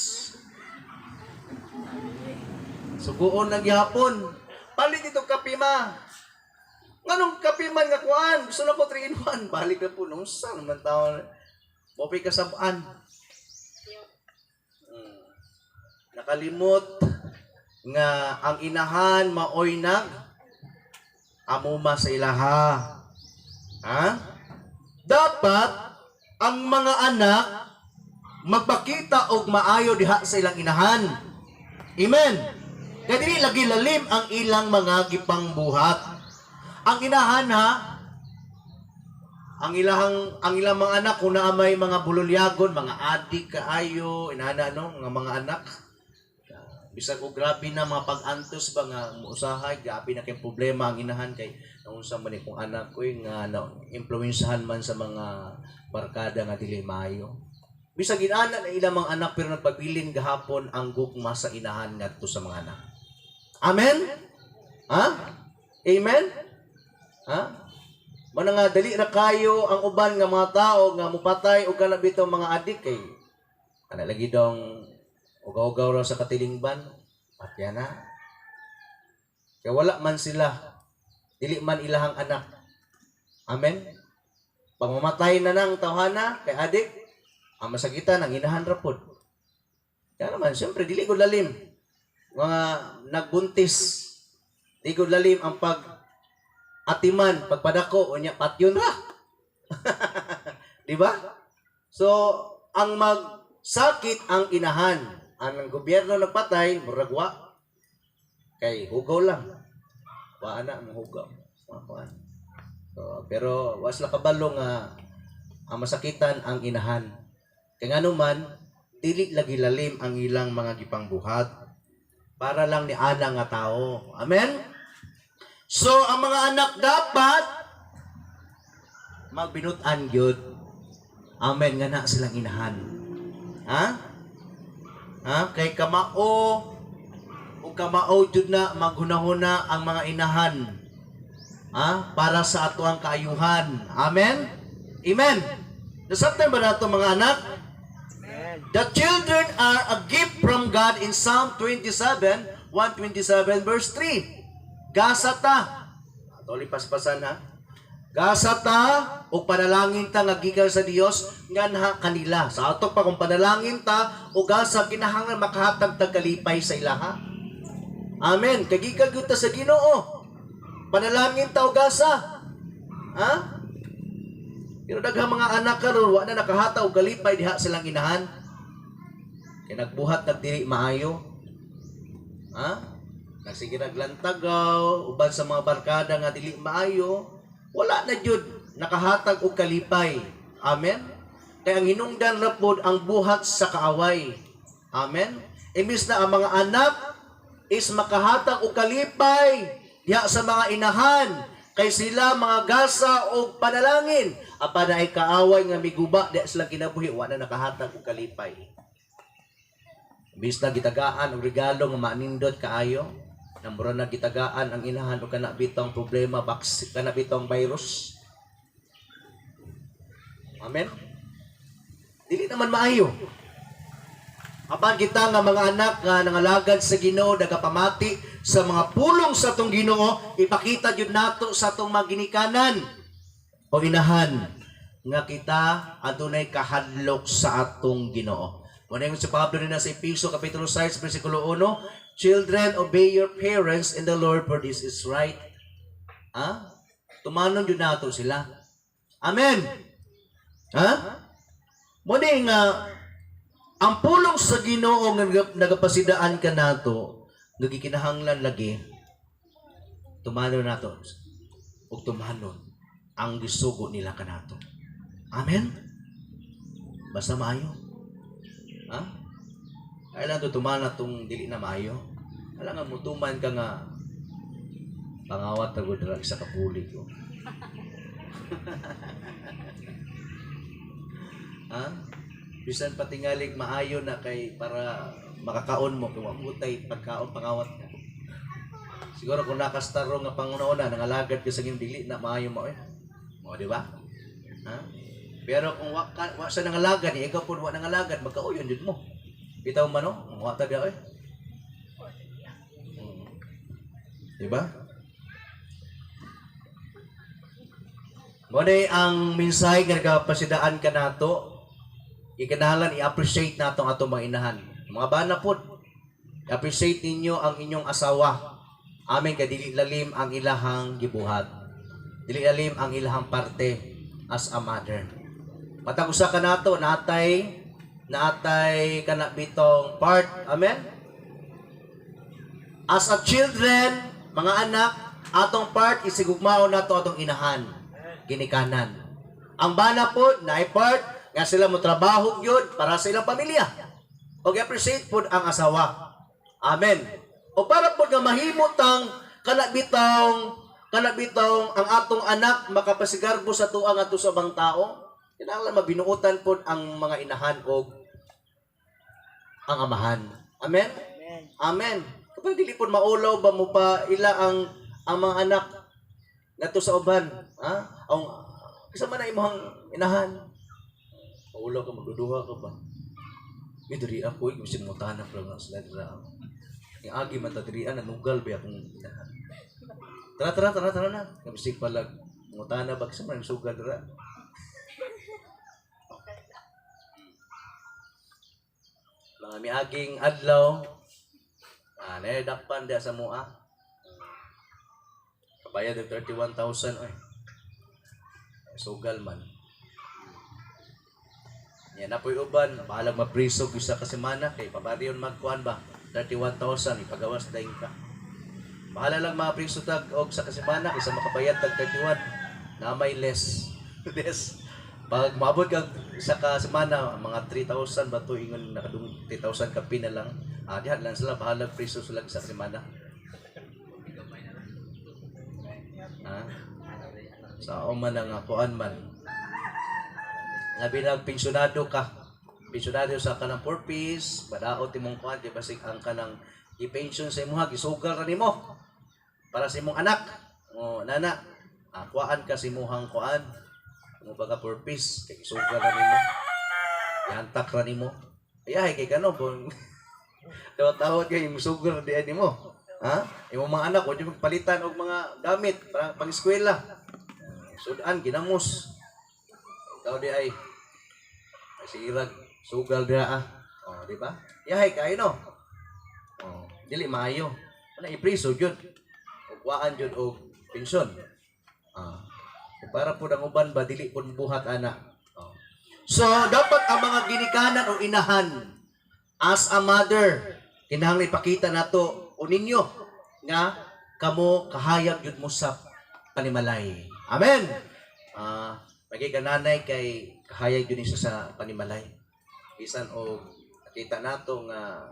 Suguon nagyapon. Palit dito kape ma. Nganong kape man nga kuan? Gusto na ko 3-in-1. Balik na po nung saan naman tao. Mopay kasabaan. Nakalimot nga ang inahan maoy nag amuma sa ilaha. Ha? Dapat ang mga anak magpakita og maayo diha sa ilang inahan. Amen. Kaya dili lagi lalim ang ilang mga gipangbuhat. Ang inahan ha, ang ilang mga anak kung may mga bululyagon, mga adik kaayo, inana no, mga anak. Bisag og grabe na mga pag-antos ba nga muusahay, grabe na kay problema ang inahan kay unsa man kung anak ko nga no, impluwensahan man sa mga barkada nga dili maayo. Bisag inana na ilang mga anak pero nagpabilin gahapon ang gugma sa inahan ngadto sa mga anak. Amen? Ha? Amen? Ha? Mana nga dali na kayo ang uban nga mga tao nga mupatay o kanang bitaw mga adik kay ana lagi dong ugaw-ugaw raw sa katilingban. Patya na. Kaya wala man sila. Dili man ilahang anak. Amen? Pag mamatay na ng tawhana kay adik, ang masakitan ang inahan rapod. Kaya naman, siyempre, dili ko lalim. Mga nagbuntis, di ko lalim ang pag-atiman, pagpadako, o niya, patyon ra. Di ba? So, ang magsakit ang inahan. Ang gobyerno nagpatay, muragwa. Kay hugaw lang. Waana ang hugaw. So, pero, wasla kabalo nga ang masakitan ang inahan. Kaya nga naman, dili lagi lalim ang ilang mga gipangbuhat. Para lang ni ana nga tao. Amen? So, ang mga anak dapat magbinutan yun. Amen nga na silang inahan. Ha? Ha? Kay kamao o kamao jud na maghunahuna ang mga inahan. Ha? Para sa ato ang kaayuhan. Amen? Amen? Nasabtan ba nato mga anak? The children are a gift from God in Psalm 27, 127 verse 3. Gasata. Ito paspasan ha. Gasata o panalangin ta nga gikan sa Dios nganha kanila. Sa ato pa kung panalangin ta o gasa kinahanglan makahatag tag kalipay sa ilaha. Amen. Kagikan gyud ta sa Ginoo. Panalangin ta o gasa. Ha? Pero daghang mga anak karon wa na nakahataw og kalipay diha silang inahan. Kaya nagbuhat nagdiri maayo. Ha? Nagsige naglantagaw, uban sa mga barkada nga dili maayo, wala na jud nakahatag og kalipay. Amen? Kaya ang hinungdan ra pod ang buhat sa kaaway. Amen? Imbis na ang mga anak is makahatag og kalipay diha sa mga inahan, kay sila mga gasa og panalangin, apan ay kaaway nga miguba diha sila kinabuhi, wa na nakahatag og kalipay. Bis na gitagaan og regalo nga manindot kaayo, nambura na gitagaan ang inahan o kana bitong problema, kana bitong virus. Amen? Dili naman maayo. Apan kita nga mga anak nga nangalagad sa Ginoo, nagapamati sa mga pulong sa atong Ginoo, ipakita jud nato sa atong mga ginikanan o inahan nga kita adunay kahadlok sa atong Ginoo. Muna yung si Pablo rin na sa Episo, Kapitulo 6, versikulo 1, Children, obey your parents in the Lord, for this is right. Ha? Tumanon yun nato sila. Amen. Ha? Muna yung ang pulong sa Ginoo nga nagapasidaan ka nato, nagikinahanglan lagi, tumanon nato ug tumanon ang gisugo nila kanato. Amen. Basta maayo. Ha? Kailan to tumanan tong dili na maayo? Kailangan mo tuman ka nga pangawat tagod ra sa kapulig ko. Ha? Bisan patingalig maayo na kay para makakaon mo kung amutay pagkaon pangawat ka. Siguro kung nakastaro nga pangunahuna nangalagad ka sa iyong dili na maayo mo eh. O di ba? Ha? Pero kung wa sa nangalagad, ikaw pud wa nangalagad, magkauyon jud mo. Bitaw man no, wa ta dia eh. Di ba? Mo ang mensahe nga nagapasidaan ka nato. Ikinahanglan i-appreciate nato ang atong mga inahan. Mga bana pod, i-appreciate ninyo ang inyong asawa. Amen kay dili lalim ang ilahang gibuhat. Dili lalim ang ilahang parte as a mother. Matag usa ka nato natay kana bitong part. Amen. As a children, mga anak, atong part isigugmao nato atong inahan, ginikanan. Ang bana pod naay part nga sila mo trabaho gyud para sa ilang pamilya. Og appreciate pod ang asawa. Amen. O para pod nga mahimot ang kanabitong ang atong anak makapasigarbo sa tuang ato sa bang tao. Kinahanglan mabinuotan pod ang mga inahan og ang amahan. Amen. Amen. Kapag dili pod maulaw ba mo pa ila ang mga anak ngadto sa uban, ha? Ang kasama na imong inahan. Maulaw ka, magduduha ka ba? May diri ako, kasi mutahanap lang na sila dira. Yung agi matadirian, nanugal ba akong inahan. Tara na. Nabisig palag, mutahanap ba, kasi maraming sugal dira. Mga may aging adlaw, naidakpan dia sa mua. Kabayad ng 31,000, sugal man. Yan na po'y uban, bahalag mapriso isa ka semana, kay pabariyon magkuhan ba, 31,000, ipagawas daing ka. Bahala lang mga priso tag og sa kasemana, kaysa makabayad tag 31, na may less. Less. Pag maabot ka isa ka semana, mga 3,000 ba ito, ingon nakadung 3,000 kapi na lang. Dihan lang sila, bahalag priso sila sa semana. Sa oman nga kuan man. Labi na pensyonado ka. Pensyonado sa kanang purpose, badaot imong kuan di basig ang kanang i-pension sa imong gisugal ra nimo para sa imong anak. O nana, kuan ka sa imong kuan. Mo baga purpose kay gisugal ra nimo. Yantak ra nimo. Ayahay kay kano bon. Tawat kay imong sugar di nimo. Ha? Imong mga anak wa magpalitan og mga gamit para pang-eskwela. Sudan ginamos. Ikaw di ay sirag sugal dira di ba? Yahay kay no. Dili maayo. Ana ipriso jud. Ug waan jud og pensyon. Para pud ang uban ba dili pud buhat ana. So dapat ang mga ginikanan o inahan as a mother kinahanglan ipakita nato o ninyo nga kamo kahayag jud mo sa panimalay. Amen. Lagi ka nanay kay kahayag yun isa sa panimalay. Bisan o nakita nato nga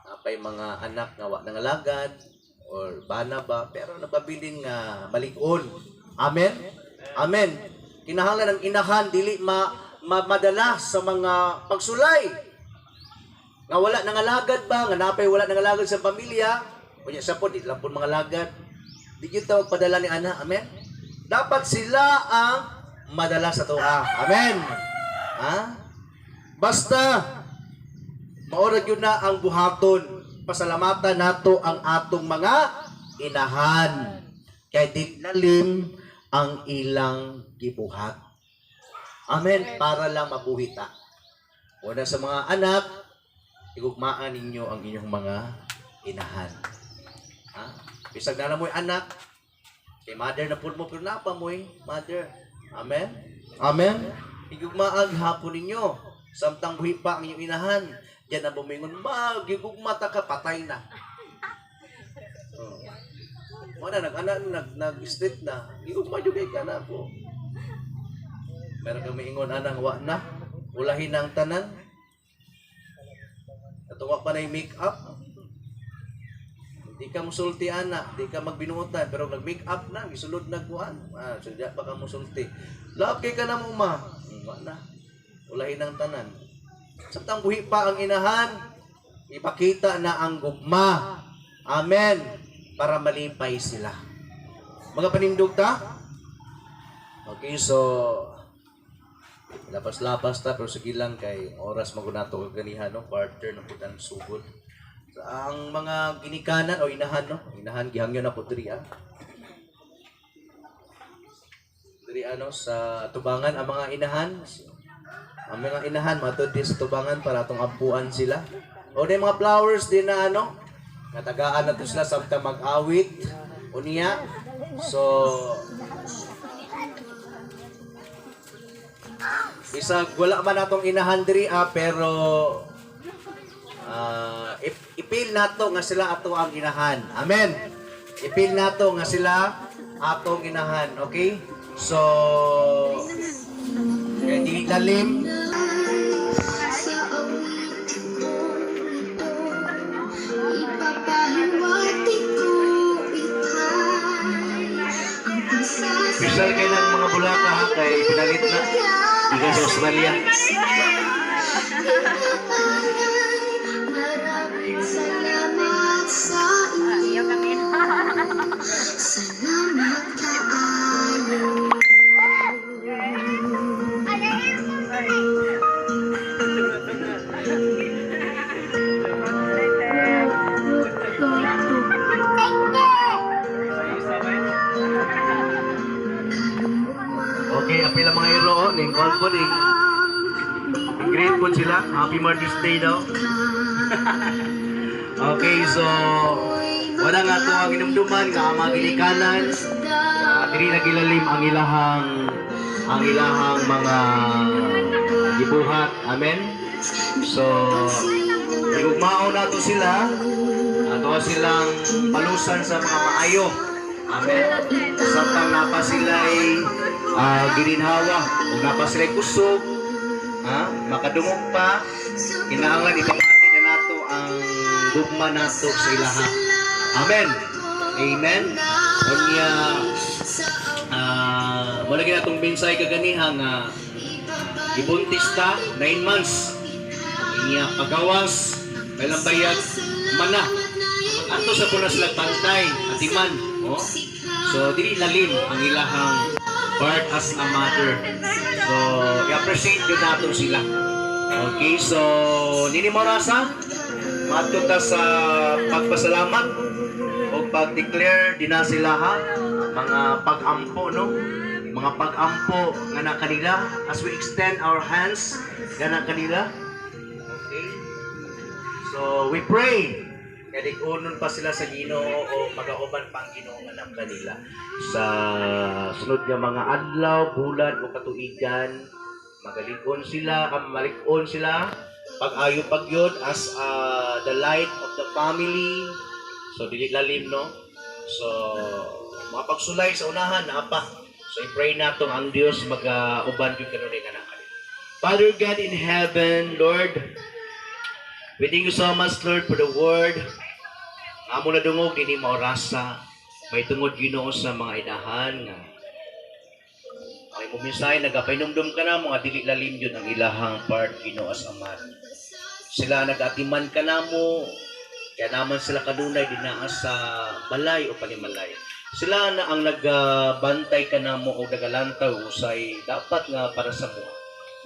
napay mga anak nga wa nangalagad or bana ba pero nababiling nga malig-on. Amen. Amen. Kinahanglan ng inahan dili madala sa mga pagsulay. Nga wala nangalagad ba nga napay wala nangalagad sa pamilya. Kunya sa pod di lang pud mga lagad. Di gyud tawag padala ni ana. Amen. Dapat sila ang madala sa tuwa. Amen. Basta maorag yun na ang buhaton. Pasalamatan nato ang atong mga inahan. Kay di lalim ang ilang gibuhat. Amen. Para lang mabuhita. Una sa mga anak, igugmaan ninyo ang inyong mga inahan. Bisag na mo'y anak, kay mother na po mo, pero napa mo'y mother. Amen? Amen? Igugmaag hapon ninyo. Samtang buhi pa ang inyong inahan. Diyan na bumingon, magigugmata ka, patay na. Wala nag-street na. Iugma jud kay kana ko. Meron kami ingon anang wa na. Ulahin ang tanan. Katuwa pa na yung make up. Di ka musulti ana, di ka magbinuotan pero nag-make up na, gisulod na kuan. Sadya pa ka musulti. Laki ka na mo ma. Wa na. Ulahin ang tanan. Samtang buhi pa ang inahan, ipakita na ang gugma. Amen. Para malimpay sila. Mga panindog ta? Okay, so lapas-lapas ta pero sige lang kay oras magunato kag ganihan no, quarter na pud ang sugod. So, ang mga ginikanan o inahan no, inahan gihangyo na pud diri Diri ano sa tubangan ang mga inahan. Ang mga inahan matud sa tubangan para atong ampuan sila. O day mga flowers din na ano, natagaan na to sila samtang mag-awit unya. So bisag wala man natong inahan diri pero ipil nato nga sila ato ang inahan. Amen. Ipil nato nga sila atong inahan, okay? So kaya di lalim. Special kayo ng mga bulaka ha, kay pinalit na iga sa Australia. Maraming salamat sa inyo. Salamat kaayo. Okay, apil ang mga hero, ning call po, ning grateful sila. Happy Mother's Day daw. Okay, so wala nga ito ang inumduman nga mga ginikanan. Diri nagilalim ang ilahang mga gibuhat. Amen. So igugmao nato sila. Ato silang palusan sa mga maayo. Amen. Samtang napa sila'y gininhawa, kung napa sila'y kusog, makadungog pa, kinahanglan ipamati na nato ang gugma nato sa ilaha. Amen. Amen. Kunya, wala gina itong binsay kaganihan nga ibuntis ta, 9 months. Inya pagawas, kailang bayag, mana. Ato sa puna sila pantay, atiman. Oh? So, dili lalim ang ilahang part as a mother. So, i-appreciate yun nato sila. Okay, so, nini mo rasa? Matuta sa pagpasalamat o pag-declare din na sila ha? Mga pag-ampo, no? Mga pag-ampo nga na kanila as we extend our hands nga na kanila. Okay? So, we pray. Kaya unon pa sila sa Ginoo o magauban pang Ginoo nga ng kanila. Sa sunod nga mga adlaw, bulan o katuigan, magalig-on sila, malig-on sila, pag-ayo pagyod as the light of the family. So, dili lalim, no? So, mga pagsulay sa unahan, apa. So, i-pray nato ang Diyos mag-uban yung kanunay nga ng kanila. Father God in heaven, Lord, we thank you so much, Lord, for the word. Amo na dungog dini maorasa. May tungod Ginoo sa mga inahan nga. Ay mo minsay nagapainomdom ka na mga dili lalim yun ang ilahang part Ginoo as Ama. Sila nagatiman ka na mo. Kaya naman sila kadunay dinaa sa balay o panimalay. Sila na ang nagbantay ka na mo o nagalantaw usay dapat nga para sa mua.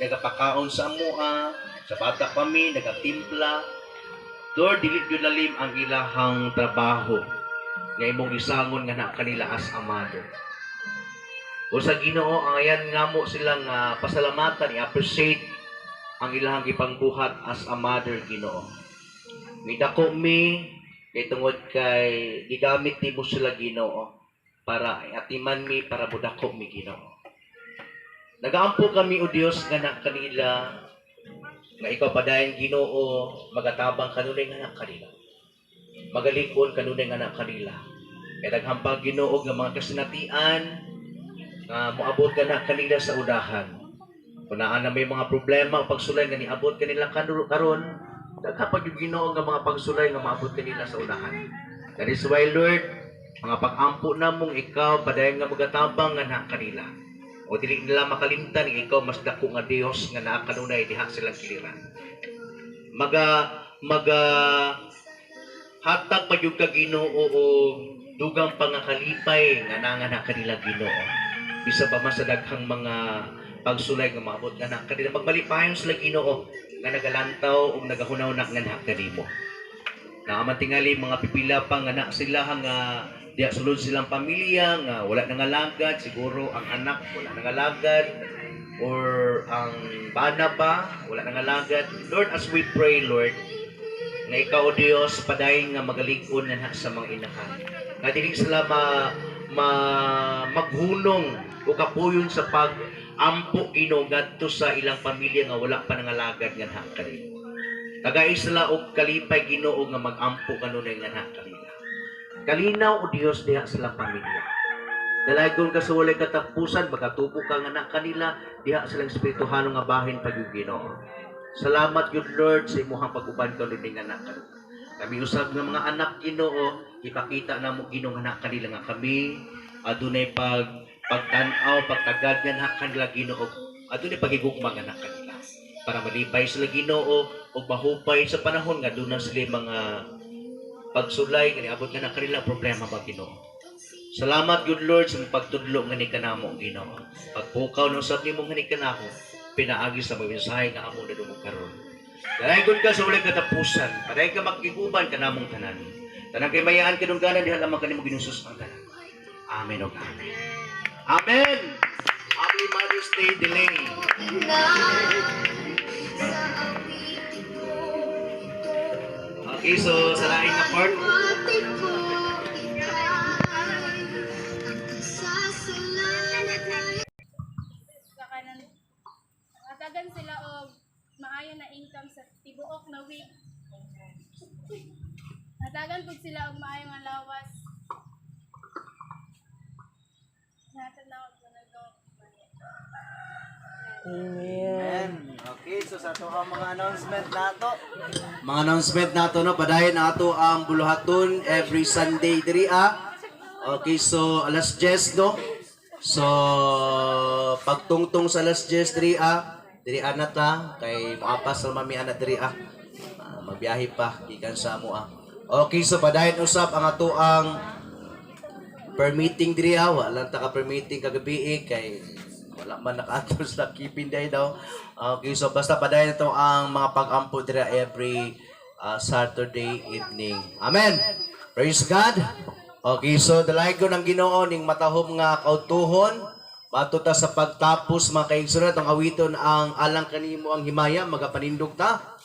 Nagapakaon sa mua, sa bata kami, nagatimpla. Lord, dilit yun lalim ang ilahang trabaho nga imong isangon nga na kanila as a mother. O sa Ginoo, ang ayan nga mo silang pasalamatan, i-appreciate ang ilahang ipangbuhat as a mother, Ginoo. Midako mi, kay tungod kay gigamit ni mo sila, Ginoo, para atiman mi, para budako mi, Ginoo. Nagaampo kami, O Diyos, nga na kanila, nga ikaw padayon Ginoo magatabang kanunay nga anak kanila. Magalikon kanunay nga anak kanila. Kay naghampal Ginoo nga mga kasinatian nga moabot ka na kanila sa udahan. Kung naa na may mga problema o pagsulay nga niabot kanila karon, kapag yung Ginoo nga mga pagsulay nga maabot kanila sa udahan. That is why, Lord, mga pag-ampo na mong ikaw, padayon nga magatabang nga na kanila. O dili nila makalimtan nga ikaw mas dako nga Dios nga naa kanunay diha silang kiliran. Maga hatag pa yung ka Ginoo o dugang pangakalipay nga nangana kanila Ginoo. Bisa pa mas sa daghang mga pagsulay nga maabot nga na kanila magmalipayon sila Ginoo nga nagalantaw o nagahunaw na nga na kanimo. Nakamantingali mga pipila pa nga na sila nga diya sulod silang pamilya nga wala nangalagad, siguro ang anak wala nangalagad or ang bana pa wala nangalagad. Lord, as we pray, Lord, nga ikaw o Dios padayon nga magalig-on nga sa mga inahan. Nga dili sila maghunong o kapuyon sa pag-ampo Ginoo ngadto sa ilang pamilya nga wala pa nangalagad nga kanila. Kagay sila og kalipay Ginoo nga mag-ampo kanunay nga kanila. Kalinaw o Dios diha sila pamilya. Dalagon ka sa walay katapusan, magatubo ka nga na kanila, diha silang espirituhanong nga bahin pag yung Ginoo. Salamat yun Lord sa imuhang pag-uban kanunay nga kanila. Kami usab ng mga anak Ginoo, ipakita na mo Ginoo nga kanila nga kami adunay pagtanaw, pagtagad nga kanila Ginoo, adunay pagigugma nga kanila. Para malipay sila Ginoo o mahupay sa panahon nga doon na sila mga pagsulay nga niabot nga na kanila problema ba Ginoo. Salamat good Lord sa pagtudlo nga ni kanamo Ginoo. Pagpukaw ng usab nimo nga ni kanako pinaagi sa mga mensahe nga amo nadungog karon. Dalagon ka sa walay katapusan, paday ka makiguban kanamong tanan. Tanang kay mayaan kadungganan diha lamang kanimo ginusus ang tanan. Amen o amen. Amen. Happy Mother's Day delay. Okay, so sa lain na part, Matagan sila og maayo na income sa tibuok na week. Matagan pud sila og maayo nga lawas. Natanaw ko na to. Amen. Okay, so sa ato ang mga announcement nato. mga announcement nato no, padayon ato ang buluhaton every Sunday diri Okay, so alas 10 no. So pagtungtong sa alas 10 diri na ta kay moapas sa mami ana diri magbiyahe pa gikan sa amo Okay, so padayon usab ang ato ang permitting diri wala ta ka permitting kagabi kay wala man naka-ato sa keeping day daw. Okay, so basta padayon ito ang mga pag-ampo dira every Saturday evening. Amen. Praise God. Okay, so dalaygon ang Ginoo ning matahom nga kautuhon bato ta sa pagtapos mga kaigsunan ang awiton ang alang kanimo ang himaya magapanindog ta.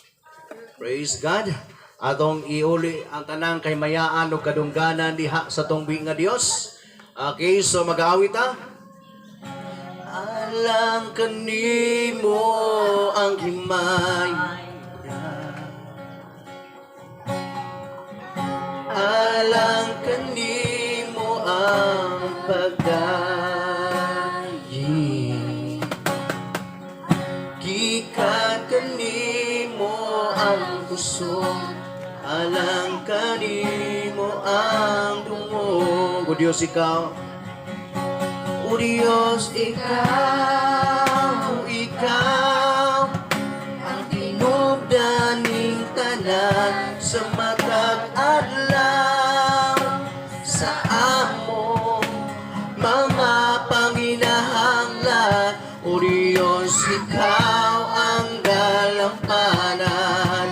Praise God. Atong iuli ang tanang kahimayaan ug kadungganan diha sa tungbi nga Dios. Okay, so mag-aawit ta. Alang kanimo ang himaya, alang kanimo ang pagdayi, gikan kanimo ang puso, alang kanimo ang dungog. O Diyos, ikaw, o Diyos, ikaw ang tinubdaning tanan sa matag adlaw sa amo mga panginahanglan. O Diyos, ikaw ang galampanan,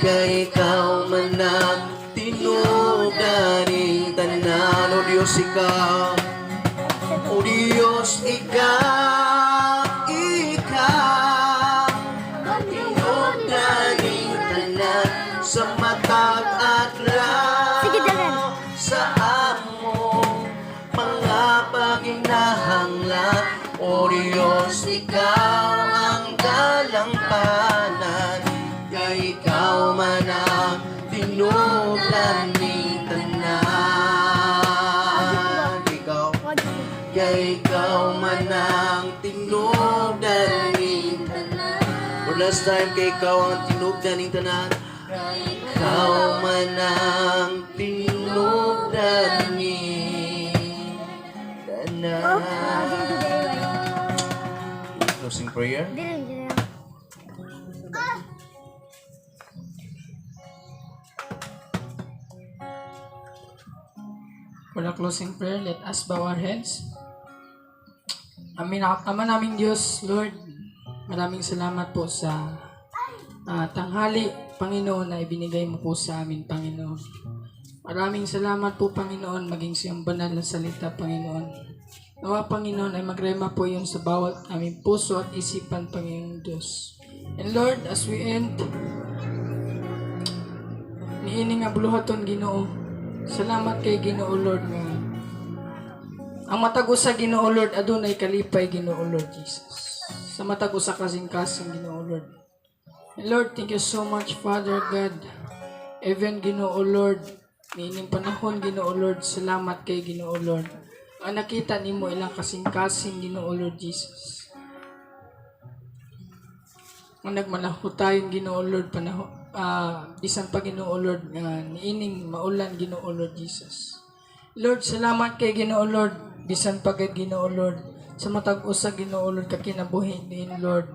kay ikaw man ang tinubdaning tanan. O Diyos, ikaw, o Diyos, ikaw ang tinubdaning tanan sa matag adlaw sa among mga paginahanglan. O Diyos, ikaw ang galampanan, kay ikaw man ang tinubdaning tanan. For last time kay ikaw ang tinubdan ng tanan. Ikaw man ang tinubdan ni tanan. Closing prayer. For the closing prayer, let us bow our heads. Amin. Ama naming Diyos, Lord, maraming salamat po sa tanghali, Panginoon, na ibinigay mo po sa amin, Panginoon. Maraming salamat po, Panginoon, maging siyang banal na salita, Panginoon. Nawa, Panginoon, ay magrema po yun sa bawat aming puso at isipan, Panginoon Diyos. And Lord, as we end, niining nga buluhaton, Ginoo, salamat kay Ginoo Lord nga. Ang matag usa Ginoo Lord adunay kalipay Ginoo Lord Jesus. Sa matag usa kasing-kasing Ginoo Lord. And Lord, thank you so much Father God. Even Ginoo Lord, niining panahon Ginoo Lord, salamat kay Ginoo Lord. Ang nakita nimo ilang kasing-kasing Ginoo Lord Jesus. Ang nagmanahotayon Ginoo Lord panahon bisan pa Ginoo Lord niining maulan Ginoo Lord Jesus. Lord, salamat kay Ginoo Lord bisan pa kay Ginoo Lord sa matag usa Ginoo Lord kakinabuhi din Lord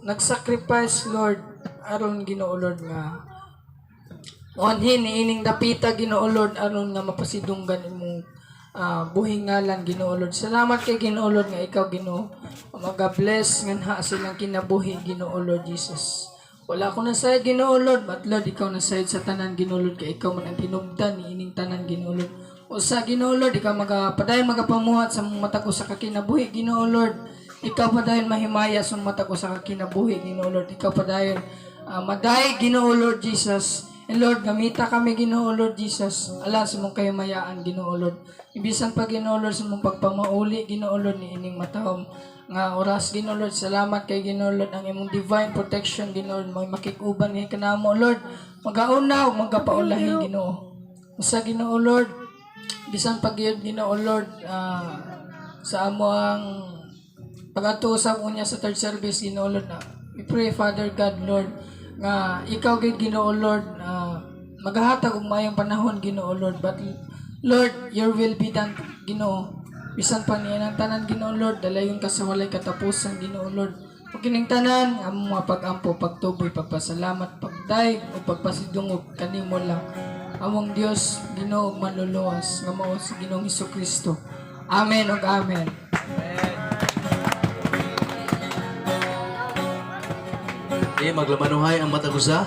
nagsacrifice Lord aron Ginoo Lord nga onhin niining dapita Ginoo Lord aron nga mapasidunggan imong buhing ngalan Ginoo Lord. Salamat kay Ginoo Lord nga ikaw Ginoo mag-bless nganha silang kinabuhi Ginoo Lord Jesus. Wala ko na sayad Ginoo Lord, but Lord, ikaw na sayad sa tanan Ginoo Lord, kay ikaw man ang tinubdan ni ining tanan Ginoo Lord. O sa Ginoo Lord, ikaw padayon magapamuhat sa mata ko sa kakinabuhi Ginoo Lord. Ikaw padayon mahimaya sa mata ko sa kakinabuhi Ginoo Lord. Ikaw padayon maday Ginoo Lord Jesus. And Lord, gamita kami Ginoo Lord Jesus. Ala sa mong kahimayaan Ginoo Lord. Ibisan pa Ginoo Lord sa mong pagpamauli Ginoo Lord ni ining matahom nga oras Ginoo Lord. Salamat kay Ginoo Lord ang imong divine protection Ginoo Lord. May makikuban ni kanamo Lord. Magaunaw, magapaulahi Ginoo. Sa Ginoo Lord, bisan pag Ginoo Lord sa amo ang pag-ato sa unya sa third service Ginoo Lord na we pray Father God Lord nga ikaw gid Ginoo Lord maghahatag og maayong panahon Ginoo Lord, but Lord, your will be done Ginoo. Bisan pa niya ng tanan Ginoo Lord, dalayon ka sa walay katapusan Ginoo Lord. Ug kining tanan among mga pag-ampo, pagtuboy, pagpasalamat, pagdayeg ug pagpasidungog kanimo lang. Among Dios Ginoo manluluwas nga mao si Ginoong Hesukristo. Amen ug amen. Maglabanuhay ang matag usa.